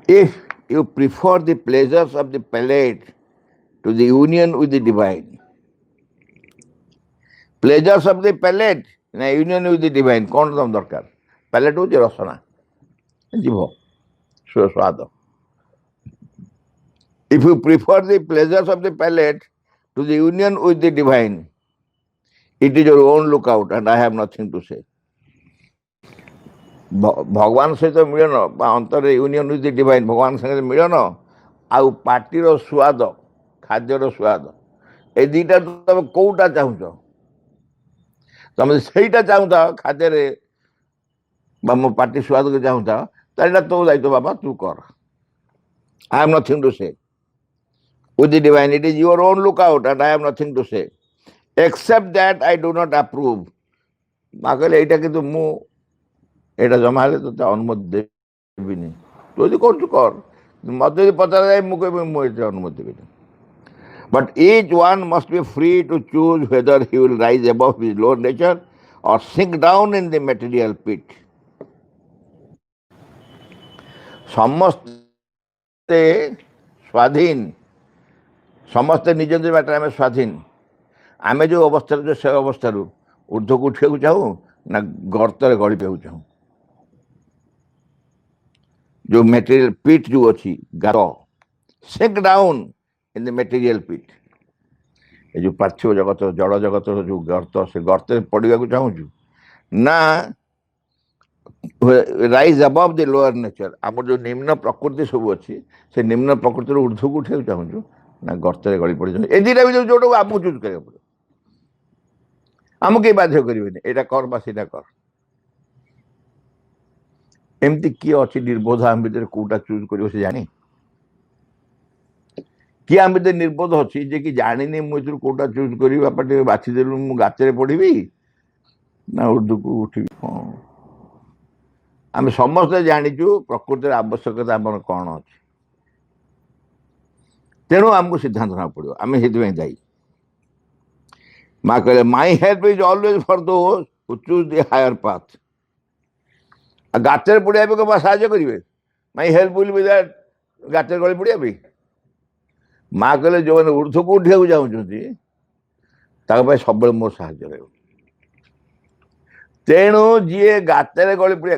If you prefer the pleasures of the palate to the union with the divine, pleasures of the palate na union with the divine, कौन तम दरकार? palate होची रसना, जीभ, स्वाद। If you prefer the pleasures of the palate to the union with the divine, it is your own lookout and I have nothing to say. भगवान सहित मिलन अंतर union with the divine, भगवान संगे मिलन आउ पार्टीर स्वाद, खाद्यर स्वाद, ए दुईटा तुम कौटा चाहूच? तुम सहीटा चाहूता खाद्य मो पार्टी स्वाद को चाहूता, तो दायित्व बाबा तू कर। आई हैव नथिंग टू से with the divine. It is your own lookout and I have nothing to say except that I do not approve. माँ कहले एटा कि मु एटा जमा हेले तो अनुमति देबिनी, तू यदि कर मत यदि पचार जाए मु कहबी मु एटा अनुमति देबिनी। But each one must be free to choose whether he will rise above his lower nature or sink down in the material pit. समस्ते स्वाधीन, समस्ते निज निज बाटर आम स्वाधीन। आम जो अवस्था जो से अवस्था ऊर्ध्व को उठा चाहूँ ना गर्तर गली पे चाहूँ। जो मेटेरियल पिट जो अच्छी गार, sink down in the material pit, ये जो पार्थिव जगत जड़ जगत जो गर्त से गर्त पड़ा चाहूँ ना rise above the lower nature. आम जो निम्न प्रकृति सब अच्छी से निम्न प्रकृति ऊर्ध्व को उठा चाहूँ ना गर्त गली पड़ जाए। ए दुटा भी जो आमको चूज करा पड़े, आमको कहीं बाध्य करेंगे यहाँ कर बा सीटा कर। एमती किए अच्छी निर्बोध आम भर कौटा चूज कर जानी किए आम भर निर्बोध अच्छी जे कि जानी मुझे कौटा चूज करी बापा बाछीदेलु मु गाତରେ पढ़ी ना उर्दू को उठी। हाँ आम समस्ते जाचु प्रकृतिर आवश्यकता आम कौन अच्छे, तेणु आमको सिद्धांत ना पड़ो, आम से दायी। माँ कहले my help is always for those who choose the higher path. गाତରେ पड़ा को साहय करेंगे, my help will be that गाତରେ गली पड़ा। माँ कहले जो मैंने ऊर्ध्व को उठा चाहते सब मोर साहय। तेणु जी गाତରେ गली पड़ा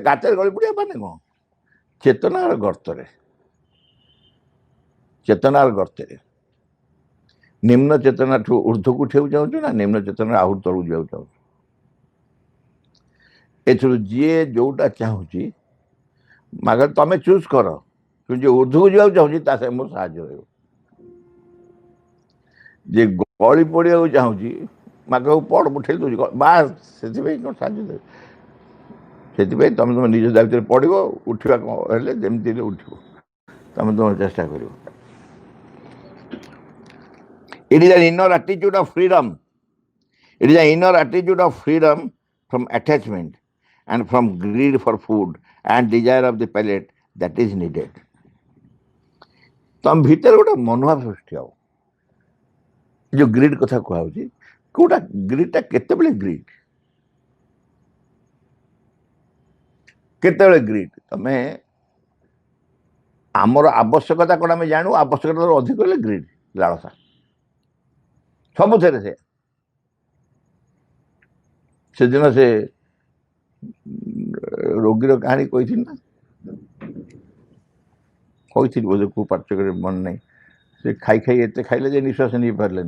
माने कौन? चेतनार गर्तरे, चेतनार गर्तरे निम्न चेतना ठू ऊर्ध्व को उठा चाहूँ ना निम्न चेतना आहूर तलू जा चाहूँ। एथर जी जोटा चाहूँ मगर तमें चूज कर, जो ऊर्ध्व को जाऊँ चाहूँ मोर साहय। जे गली पड़ा चाहूँ मागे पड़ उठे दूसरी बास से साहय से तुम तुम निज दायित्व पड़ो उठा जमी उठ तुम तुम चेष्टा कर। It is an inner attitude of freedom. It is an inner attitude of freedom from attachment and from greed for food and desire of the palate that is needed. तुम भीतर गोटे मनोभाव सृष्टि हो जो ग्रीड कथा कहुची कौटा ग्रीडटा केतेबेले ग्रीड केतेबेले ग्रीड तमें आमर आवश्यकता कौन आम जानू आवश्यकता अधिक हेल्ले ग्रीड लालसा सब से दिन से रोगीर कहानी कही ना कही बोधे को पार्चक मन नहीं से खाई खाई एत खाइले जे निश्वास नहीं पारे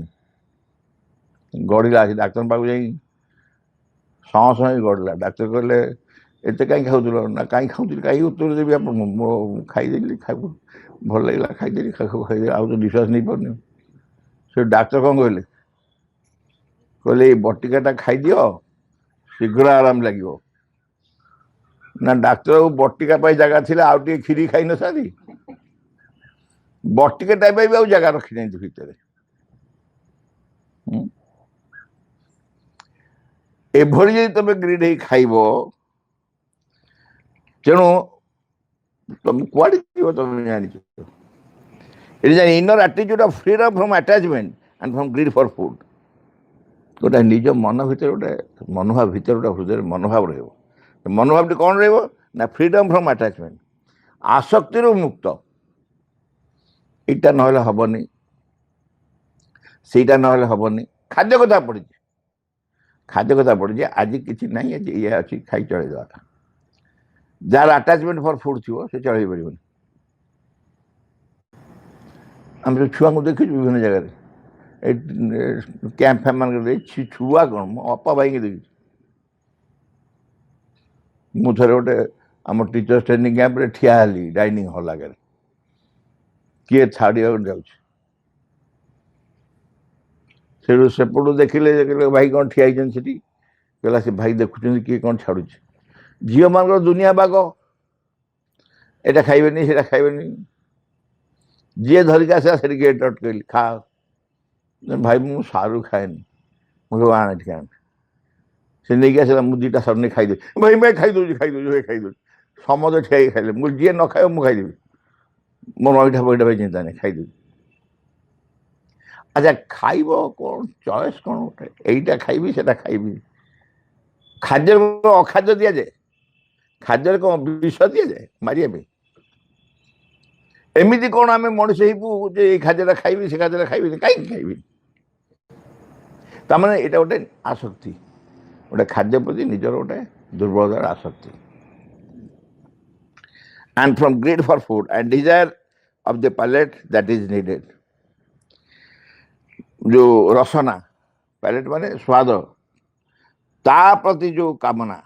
गड़ला डाक्तर पाक जा सह सह गड़ला डाक्तर कहले एत कहीं खाऊ ना कहीं खाऊ कहीं उत्तर देवी आप खाईदेली भल लगे खाईदेली खाईदे आ निश्वास नहीं पारे से डाक्तर कौन कहले कहले बटिकाटा खाईदि शीघ्र आराम लगे ना डाक्तर बटिका जगह थी आउ टे खीरी खाई न सारी बटिका टाइप भी जगह रखी ना भितर एभली जदि तुम ग्रीड ही खाइब तेणु तुम कुआड़े जीव तुम जान it is an inner attitude of freedom from attachment and from greed for food गोटे निज मन भितर गोटे मनोभाव भितर गोटे हृदय मनोभाव रही मनोभाव कौन रहा फ्रीडम फ्रॉम अटैचमेंट आसक्ति मुक्त इटा ना हेनी सेटा ना हेनी खाद्य कथा पड़ी खाद्य कथा पड़ी आज किसी ना ये अच्छी खाई चल जार आटाचमेंट फॉर फूड थी से चल पार आम जो छुआ को देखी विभिन्न जगह कैंप फैम मान छुआ कौन मो अपा भाई की देखी मुझे गोटे आम टीचर्स ट्रेनिंग कैंप ठिया हली डाइनिंग हॉल आगे किए छाड़ सेपटू देखिले भाई कौन ठिया कहला से भाई देखुं किए कौन छाड़ू झील मान दुनिया बाग एटा खाइबेनी सेटा खाइबेनी जी धरिक आसा से अटकली खा भाई मु सारू खाएनी मुझे आने ठीक आने से नहीं आसा मुझे दुटा सडन खाईदे भाई मैं खाईदे खाईदे समझे ठिया खाइले मुझे जी न खाए मुझे खाईदेवी मोर नईटा बईटा भाई चिंता नहीं खाईदेवी अच्छा खाइब कौन चॉइस कौन गोटे यहीटा खाइबी सेटा खाइबी खाद्य अखाद्य दि जाए खाद्य कौन विष दि जाए मारे एमती कौन आम मनीष ये खाद्यटा खाइबी से खाद्यटा खाइबी कहीं खाइबी तमें यहाँ गोटे आसक्ति गोटे खाद्य प्रति निजर गोटे दुर्बलतार आसक्ति and from greed for food and desire of the palate that is needed जो रसना पैलेट माने स्वाद ता प्रति जो कामना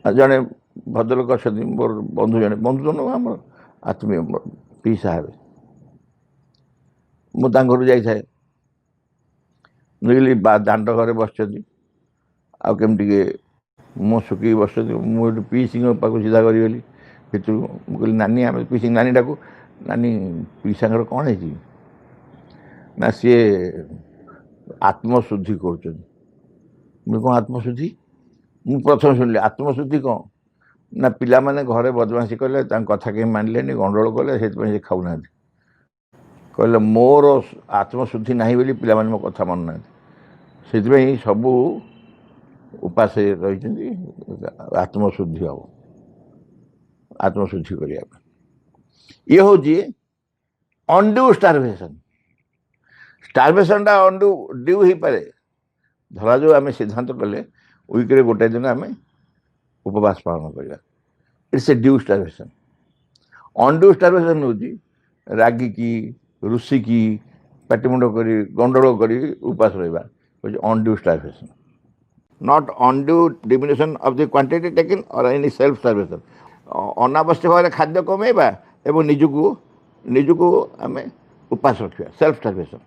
जड़े भद्रलोक अच्छा मोर बंधु जड़े बंधु जन आम आत्मीय पीसा हे मुझे जाए देखिली दांड घरे बस आमटी मुँह सुखी बस मुझे पीसी पाक सीधा करगली भितर कहली नानी आम पीसी नानी डाकू नानी पीसा कौन है ना सी आत्मशुद्धि कर कौन आत्मशुद्धि मु प्रथम शुणिली आत्मशुद्धि कौन ना पिला माने घरे बदमाशी कले कथा कहीं मानले गंडोल कले से खाऊना कहले मोर आत्मशुद्धि ना बोली पिला माने मो कथा मानुना से सबू उपास रही आत्मशुद्धि हम आत्मशुद्धि करने ये हूँ अनड्यू स्टारभेशन स्टारभेशन टा अनड्यू ड्यू हो पाए धरा जो आम सिद्धांत कले वीक्रे गोटे दिन आम उपवास पालन करवा it's a due starvation undue starvation हूँ रागिकी रुषिकी पाटिमुंड कर गंडोल कर उपास रहा undue starvation not undue diminution of the quantity taken or any self starvation अनावश्यक भाव खाद्य कमेवा एवं निजको आम उपास रखा self starvation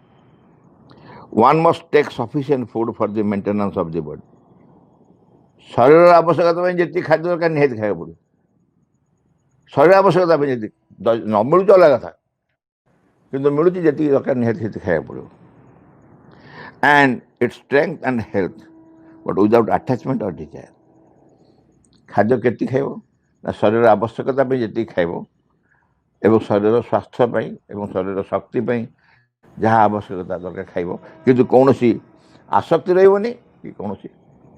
one must take sufficient food for the maintenance of the body शरीर आवश्यकता जी खाद्य दरकार निहत खाया पड़े शरीर आवश्यकता जी न मिलूँ अलग कथा कि मिलूँ जी दरकार निहत खाया पड़ो and its strength and health but without attachment और डिजायर खाद्य केती खाइब ना शरीर आवश्यकता जी खाइब एवं शरीर स्वास्थ्य एवं शरीर शक्ति जहाँ आवश्यकता दरकार खाइब किंतु कौन आसक्ति रही कि कौन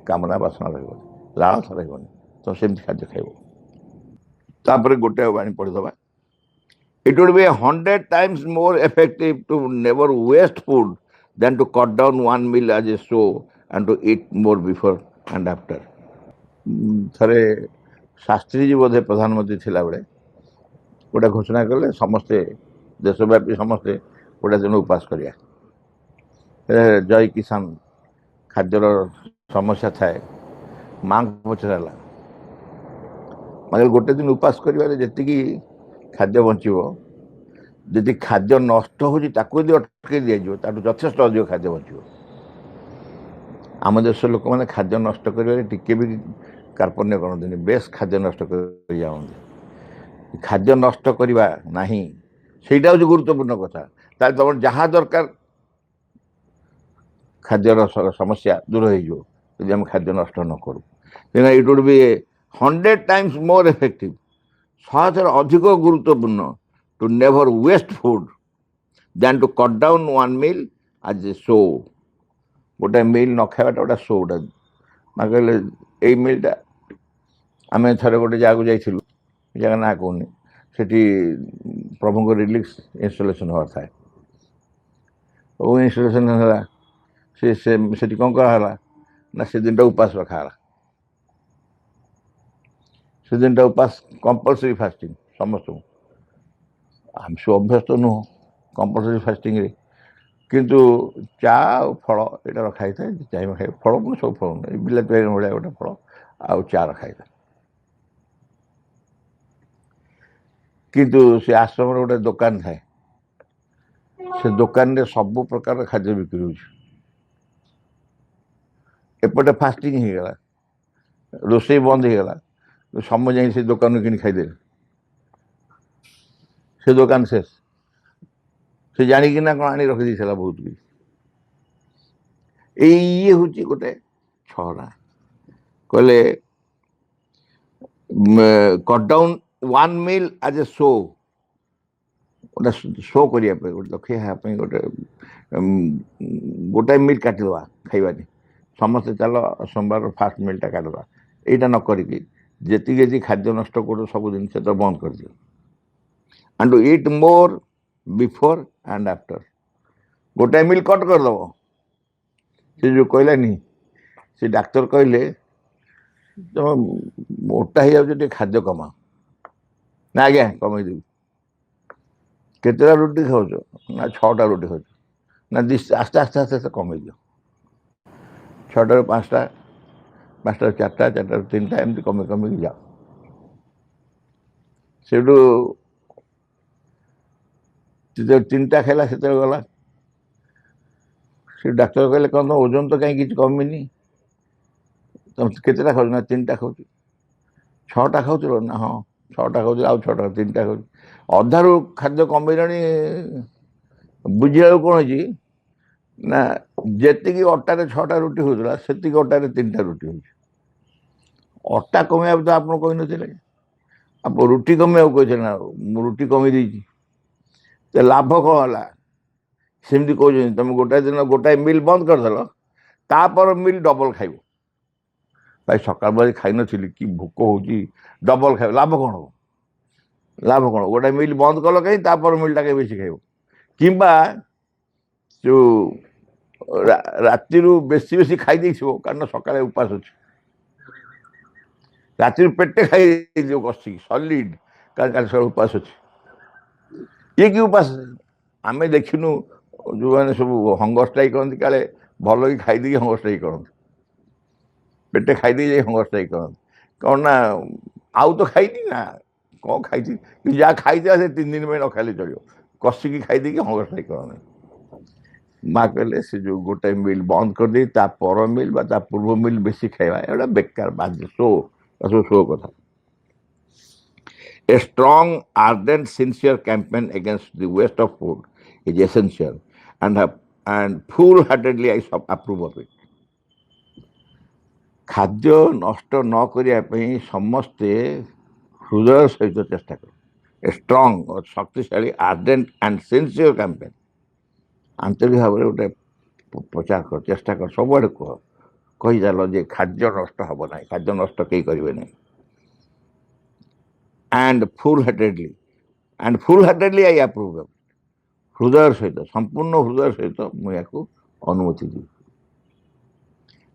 कामना बासना रही लालसा रही तो सेमती खाद्य खाइब तापर गोटे बाणी पढ़ीदबा it would be 100 times more effective to never waste food than to cut down one meal as a show and to eat more before and after थरे शास्त्री जी बोधे प्रधानमंत्री थिला बेले गोटे घोषणा कले समस्ते देशव्यापी समस्ते गोटे दिन उपास करिया जय किसान खाद्यर समस्या थाए माँ को पचराला मगर गोटे दिन उपास कर खाद्य बचो जी खाद्य नष्ट होती अटकई दिज्व यथेष अधिक खाद्य बचो आम देश लोक मैंने खाद्य नष्ट कर भी कार्पण्य करते बेस खाद्य नष्ट कर खाद्य नष्ट करवा ना ସେଇଟା हूँ गुरुत्वपूर्ण कथा तुम जहाँ दरकार खाद्यर समस्या दूर हो ଯଦି ଆମେ ଖାଦ୍ୟ ନଷ୍ଟ ନ କରୁ। ତେଣୁ it would be 100 times more effective, 100 ଥର ଅଧିକ ଗୁରୁତ୍ୱପୂର୍ଣ୍ଣ to never waste food than to cut down one meal as a so. ଗୋଟେ ମିଲ୍ ନ ଖାଇବାଟା ଗୋଟେ ସୋଟା। ମା' କହିଲେ ଏଇ ମିଲ୍ଟା, ଆମେ ଥରେ ଗୋଟେ ଜାଗାକୁ ଯାଇଥିଲୁ, ଜାଗା ନାଁ କହୁନି, ସେଠି ପ୍ରଭୁଙ୍କ ରିଲିକ୍ସ ଇନଷ୍ଟଲେସନ୍ ହେବାର ଥାଏ। ଓ ଇନଷ୍ଟଲେସନ୍ ହେଲା, ସେଠି କ'ଣ କରାହେଲା ନା ସେଦିନଟା ଉପାସ ରଖାହେଲା। ସେଦିନଟା ଉପାସ କମ୍ପଲସରି ଫାଷ୍ଟିଂ ସମସ୍ତଙ୍କୁ। ଆମେ ସବୁ ଅଭ୍ୟସ୍ତ ନୁହଁ କମ୍ପଲସରି ଫାଷ୍ଟିଂରେ, କିନ୍ତୁ ଚା ଆଉ ଫଳ ଏଇଟା ରଖା ହେଇଥାଏ। ଚାହିଁବା ଖାଇବ, ଫଳ ପୁଣି ସବୁ ଫଳ ନୁହେଁ, ବିଲାତି ବାଇଗଣ ଭଳିଆ ଗୋଟେ ଫଳ ଆଉ ଚା ରଖା ହେଇଥାଏ। କିନ୍ତୁ ସେ ଆଶ୍ରମରେ ଗୋଟେ ଦୋକାନ ଥାଏ, ସେ ଦୋକାନରେ ସବୁ ପ୍ରକାର ଖାଦ୍ୟ ବିକ୍ରି ହେଉଛି। ଏପଟେ ଫାଷ୍ଟିଂ ହେଇଗଲା, ରୋଷେଇ ବନ୍ଦ ହେଇଗଲା, ସମସ୍ତେ ଯାଇ ସେ ଦୋକାନରୁ କିଣି ଖାଇଦେଲେ, ସେ ଦୋକାନ ଶେଷ। ସେ ଜାଣିକିନା କ'ଣ ଆଣି ରଖିଦେଇଥିଲା ବହୁତ କିଛି। ଇଏ ହେଉଛି ଗୋଟେ ଛଅଟା। କହିଲେ cut down one meal as a so, ଗୋଟେ ଶୋ କରିବା ପାଇଁ, ଗୋଟେ ଲକ୍ଷ୍ୟ ହେବା ପାଇଁ, ଗୋଟାଏ ମିଲ୍ କାଟିଦେବା ଖାଇବାନି। ସମସ୍ତେ ଚାଲ ସୋମବାର ଫାଷ୍ଟ ମିଲ୍ଟା କାଟିଦେବା। ଏଇଟା ନ କରିକି ଯେତିକି ଯେତିକି ଖାଦ୍ୟ ନଷ୍ଟ କରୁ ସବୁ ଜିନିଷ ତ ବନ୍ଦ କରିଦିଅ। And to eat more before and after. ଗୋଟାଏ ମିଲ୍ କଟ୍ କରିଦେବ। ସେ ଯେଉଁ କହିଲାନି, ସେ ଡାକ୍ତର କହିଲେ ତମେ ମୋଟା ହେଇଯାଉଛି, ଟିକେ ଖାଦ୍ୟ କମାଅ। ନା ଆଜ୍ଞା କମେଇଦେବି। କେତେଟା ରୁଟି ଖାଉଛ? ନା 6ଟା ରୁଟି ଖାଉଛ। ନା ଆସ୍ତେ ଆସ୍ତେ ଆସ୍ତେ ଆସ୍ତେ କମେଇଦିଅ। 6ଟାରୁ 5ଟା, 5ଟାରୁ 4ଟା, 4ଟାରୁ 3ଟା, ଏମିତି କମେଇକି ଯାଅ। ସେଠୁ ଯେତେବେଳେ 3ଟା ଖାଇଲା ସେତେବେଳେ ଗଲା, ସେ ଡାକ୍ତର କହିଲେ କ'ଣ ତମ ଓଜନ ତ କାହିଁ କିଛି କମିନି, ତମେ କେତେଟା ଖାଉଛ? ନା 3ଟା ଖାଉଛି। 6ଟା ଖାଉଥିଲ? ନା ହଁ 6ଟା ଖାଉଛି, ଆଉ 6ଟା 3ଟା ଖାଉଛି। ଅଧାରୁ ଖାଦ୍ୟ କମେଇଲାଣି। ବୁଝିବାକୁ କ'ଣ ହେଇଛି ନା ଯେତିକି ଅଟାରେ 6ଟା ରୁଟି ହେଉଥିଲା ସେତିକି ଅଟାରେ 3ଟା ରୁଟି ହେଉଛି। ଅଟା କମେଇବାକୁ ତ ଆପଣ କହିନଥିଲେ, ଆପଣ ରୁଟି କମେଇବାକୁ କହିଥିଲେ ନା, ମୁଁ ରୁଟି କମେଇ ଦେଇଛି। ତ ଲାଭ କ'ଣ ହେଲା? ସେମିତି କହୁଛନ୍ତି ତମେ ଗୋଟାଏ ଦିନ ଗୋଟାଏ ମିଲ୍ ବନ୍ଦ କରିଦେଲ, ତାପର ମିଲ୍ ଡବଲ ଖାଇବ। ଭାଇ ସକାଳ ବେଳେ ଖାଇନଥିଲି, କି ଭୋକ ହେଉଛି, ଡବଲ ଖାଇବ, ଲାଭ କ'ଣ ହବ? ଲାଭ କ'ଣ? ଗୋଟାଏ ମିଲ୍ ବନ୍ଦ କଲ କାହିଁ, ତାପର ମିଲ୍ଟା କାହିଁ ବେଶୀ ଖାଇବ? କିମ୍ବା ଯେଉଁ ରାତିରୁ ବେଶୀ ବେଶୀ ଖାଇ ଦେଇଥିବ, କାରଣ ସକାଳେ ଉପାସ ଅଛି, ରାତିରୁ ପେଟେ ଖାଇ ଦେଇଥିବ କଷିକି ସଲିଡ୍, କାରଣ କାଲି ସକାଳେ ଉପାସ ଅଛି। ଇଏ କି ଉପାସ? ଆମେ ଦେଖିନୁ ଯେଉଁମାନେ ସବୁ ହଙ୍ଗର ଷ୍ଟ୍ରାଇକ୍ କରନ୍ତି, କାଳେ ଭଲ କି ଖାଇଦେଇକି ହଙ୍ଗର ଷ୍ଟ୍ରାଇକ୍ କରନ୍ତି, ପେଟେ ଖାଇଦେଇ ଯାଇ ହଙ୍ଗର ଷ୍ଟ୍ରାଇକ୍ କରନ୍ତି। କ'ଣ ନା ଆଉ ତ ଖାଇନି ନା, କ'ଣ ଖାଇଛି, ଯାହା ଖାଇଥିବା ସେ 3 ଦିନ ପାଇଁ ନ ଖାଇଲେ ଚଳିବ, କଷିକି ଖାଇଦେଇକି ହଙ୍ଗର ଷ୍ଟ୍ରାଇକ୍ କରନ୍ତି। ମା' କହିଲେ ସେ ଯେଉଁ ଗୋଟାଏ ମିଲ୍ ବନ୍ଦ କରିଦେଇ ତା ପର ମିଲ୍ ବା ତା ପୂର୍ବ ମିଲ୍ ବେଶୀ ଖାଇବା, ଏଗୁଡ଼ା ବେକାର, ବାଜେ, ଶୋ କଥା। A strong, ardent, sincere campaign against the waste of food is essential, and full-heartedly I approve of it. ଖାଦ୍ୟ ନଷ୍ଟ ନ କରିବା ପାଇଁ ସମସ୍ତେ ହୃଦୟ ସହିତ ଚେଷ୍ଟା କର। ଏ ଷ୍ଟ୍ରଙ୍ଗ, ଶକ୍ତିଶାଳୀ, ଆର୍ଡେଣ୍ଟ ଆଣ୍ଡ ସିନ୍ସିୟର କ୍ୟାମ୍ପେନ୍, ଆନ୍ତରିକ ଭାବରେ ଗୋଟେ ପ୍ରଚାର କର, ଚେଷ୍ଟା କର, ସବୁଆଡ଼େ କୁହ, କହି ଚାଲ ଯେ ଖାଦ୍ୟ ନଷ୍ଟ ହେବ ନାହିଁ, ଖାଦ୍ୟ ନଷ୍ଟ କେହି କରିବେ ନାହିଁ। and full-heartedly I approve of it. ହୃଦୟ ସହିତ, ସମ୍ପୂର୍ଣ୍ଣ ହୃଦୟ ସହିତ ମୁଁ ୟାକୁ ଅନୁମତି ଦେବି।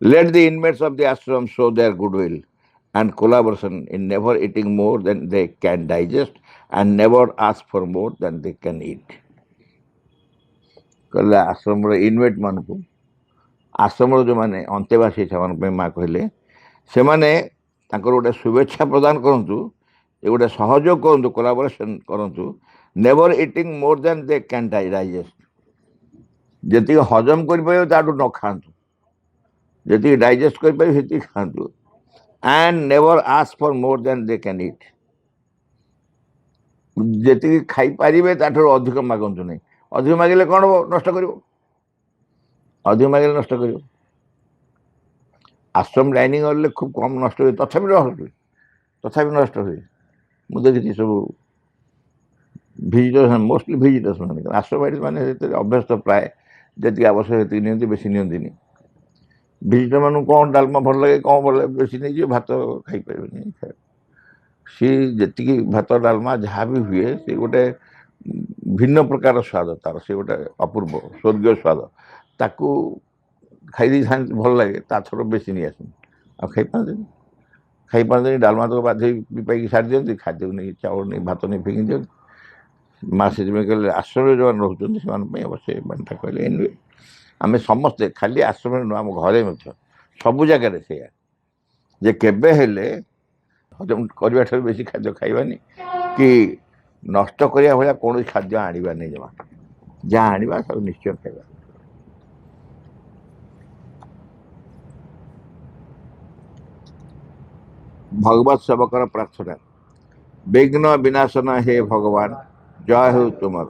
Let the inmates of the ashram show their goodwill and collaboration in never eating more than they can digest and never ask for more than they can eat. କହିଲେ ଆଶ୍ରମର ଇନମେଟ୍ ମାନଙ୍କୁ, ଆଶ୍ରମର ଯେଉଁମାନେ ଅନ୍ତେବାସୀ ସେମାନଙ୍କ ପାଇଁ ମା' କହିଲେ, ସେମାନେ ତାଙ୍କର ଗୋଟେ ଶୁଭେଚ୍ଛା ପ୍ରଦାନ କରନ୍ତୁ, ଏ ଗୋଟେ ସହଯୋଗ କରନ୍ତୁ, କୋଲାବୋରେସନ୍ କରନ୍ତୁ, never eating more than they can digest. ଯେତିକି ହଜମ କରିପାରିବେ ତାଠୁ ନ ଖାଆନ୍ତୁ, ଯେତିକି ଡାଇଜେଷ୍ଟ କରିପାରିବେ ସେତିକି ଖାଆନ୍ତୁ। And never ask for more than they can eat. ଯେତିକି ଖାଇପାରିବେ ତାଠାରୁ ଅଧିକ ମାଗନ୍ତୁ ନାହିଁ। ଅଧିକ ମାଗିଲେ କ'ଣ ହେବ? ନଷ୍ଟ କରିବ। ଅଧିକ ମାଗିଲେ ନଷ୍ଟ କରିବ। आश्रम डाइनिंग हॉल खूब कम नष्ट हुए, तथापि नष्ट हुए। मुझे देखिए सब ଭିଜିଟର୍ସ ମୋଷ୍ଟଲି ଭିଜିଟର୍ସ ମାନେ ଆଶ୍ରମବାଡ଼ି ମାନେ ସେଥିରେ ଅଭ୍ୟସ୍ତ ପ୍ରାୟ ଯେତିକି ଆବଶ୍ୟକ ସେତିକି ନିଅନ୍ତି, ବେଶୀ ନିଅନ୍ତିନି। ଭିଜିଟର ମାନଙ୍କୁ କ'ଣ ଡାଲମା ଭଲ ଲାଗେ, କ'ଣ ଭଲ ଲାଗେ ବେଶୀ ନେଇଯିବେ, ଭାତ ଖାଇପାରିବେନି। ସିଏ ଯେତିକି ଭାତ ଡାଲମା ଯାହା ବି ହୁଏ ସେ ଗୋଟେ ଭିନ୍ନ ପ୍ରକାର ସ୍ୱାଦ ତାର, ସେ ଗୋଟେ ଅପୂର୍ବ ସ୍ୱର୍ଗୀୟ ସ୍ୱାଦ। ତାକୁ ଖାଇ ଦେଇଥାନ୍ତି ଭଲ ଲାଗେ, ତାଠାରୁ ବେଶୀ ନେଇ ଆସନ୍ତି ଆଉ ଖାଇପାରନ୍ତିନି। ଡାଲମା ତ ବାଧ୍ୟ ପାଇକି ଛାଡ଼ି ଦିଅନ୍ତି, ଖାଦ୍ୟକୁ ନେଇ ଚାଉଳ ନେଇ ଭାତ ନେଇ ଫିଙ୍ଗି ଦିଅନ୍ତି। ମା ସେଥିପାଇଁ କହିଲେ ଆଶ୍ରମରେ ଯେଉଁମାନେ ରହୁଛନ୍ତି ସେମାନଙ୍କ ପାଇଁ ଅବଶ୍ୟ ବାଣ୍ଟା କହିଲେ। ଏନିୱେ ଆମେ ସମସ୍ତେ ଖାଲି ଆଶ୍ରମରେ ନୁହଁ, ଆମ ଘରେ ମଧ୍ୟ ସବୁ ଜାଗାରେ ସେଇଆ ଯେ କେବେ ହେଲେ ହଜମ କରିବା ଠାରୁ ବେଶୀ ଖାଦ୍ୟ ଖାଇବାନି, କି ନଷ୍ଟ କରିବା ଭଳିଆ କୌଣସି ଖାଦ୍ୟ ଆଣିବାନି। ଜମା ଯାହା ଆଣିବା ସବୁ ନିଶ୍ଚୟ ଖାଇବା। ଭଗବତ ସେବକର ପ୍ରାର୍ଥନା। ବିଘ୍ନ ବିନାଶନ ହେ ଭଗବାନ, ଜୟ ହେଉ ତୁମର।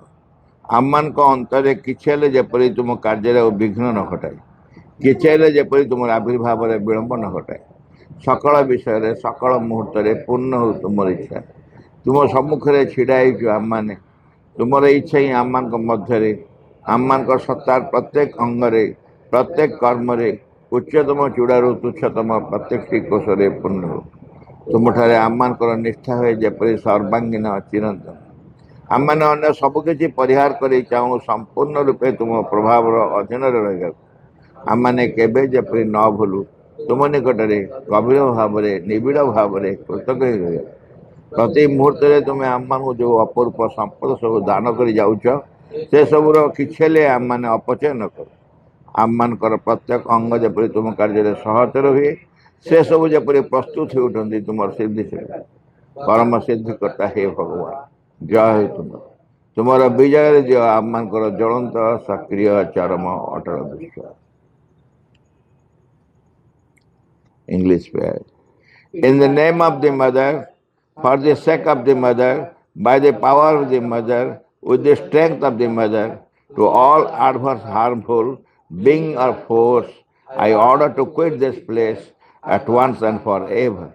ଆମମାନଙ୍କ ଅନ୍ତରେ କିଛି ହେଲେ ଯେପରି ତୁମ କାର୍ଯ୍ୟରେ ଆଉ ବିଘ୍ନ ନ ଘଟାଏ, କିଛି ହେଲେ ଯେପରି ତୁମର ଆବିର୍ଭାବରେ ବିଳମ୍ବ ନ ଘଟାଏ। ସକଳ ବିଷୟରେ ସକଳ ମୁହୂର୍ତ୍ତରେ ପୂର୍ଣ୍ଣ ହେଉ ତୁମର ଇଚ୍ଛା। ତୁମ ସମ୍ମୁଖରେ ଛିଡ଼ା ହେଇଛୁ ଆମମାନେ, ତୁମର ଇଚ୍ଛା ହିଁ ଆମମାନଙ୍କ ମଧ୍ୟରେ, ଆମମାନଙ୍କ ସତ୍ତାର ପ୍ରତ୍ୟେକ ଅଙ୍ଗରେ, ପ୍ରତ୍ୟେକ କର୍ମରେ, ଉଚ୍ଚତମ ଚୂଡ଼ାରୁ ତୁଚ୍ଛତମ ପ୍ରତ୍ୟେକଟି କୋଷରେ ପୂର୍ଣ୍ଣ ହେଉ। ତୁମଠାରେ ଆମମାନଙ୍କର ନିଷ୍ଠା ହୁଏ ଯେପରି ସର୍ବାଙ୍ଗୀନ ଚିରନ୍ତନ। ଆମମାନେ ଅନ୍ୟ ସବୁକିଛି ପରିହାର କରି ଚାହୁଁ ସମ୍ପୂର୍ଣ୍ଣ ରୂପେ ତୁମ ପ୍ରଭାବର ଅଧୀନରେ ରହିବାକୁ। ଆମମାନେ କେବେ ଯେପରି ନ ଭୁଲୁ ତୁମ ନିକଟରେ ଗଭୀର ଭାବରେ, ନିବିଡ଼ ଭାବରେ କୃତଜ୍ଞ ହୋଇ ରହିବାକୁ। ପ୍ରତି ମୁହୂର୍ତ୍ତରେ ତୁମେ ଆମମାନଙ୍କୁ ଯେଉଁ ଅପୂର୍ବ ସମ୍ପଦ ସବୁ ଦାନ କରି ଯାଉଛ, ସେସବୁର କିଛି ହେଲେ ଆମମାନେ ଅପଚୟ ନ କରୁ। ଆମମାନଙ୍କର ପ୍ରତ୍ୟେକ ଅଙ୍ଗ ଯେପରି ତୁମ କାର୍ଯ୍ୟରେ ସହଚର ହୁଏ, ସେସବୁ ଯେପରି ପ୍ରସ୍ତୁତ ହୋଇ ଉଠନ୍ତି ତୁମର ସିଦ୍ଧି ସେବା। ପରମ ସିଦ୍ଧିକର୍ତ୍ତା ହେ ଭଗବାନ, ଜୟ ହେଉ ତୁମର। ତୁମର ବିଜୟରେ ଦିଅ ଆମମାନଙ୍କର ଜ୍ୱଳନ୍ତ ସକ୍ରିୟ ଚରମ ଅଟଳ ବିଶ୍ୱାସ। English prayer. In the name of the mother, for the sake of the mother, by the power of the mother, with the strength of the mother, to all adverse harmful being or force, I order to quit this place at once and forever.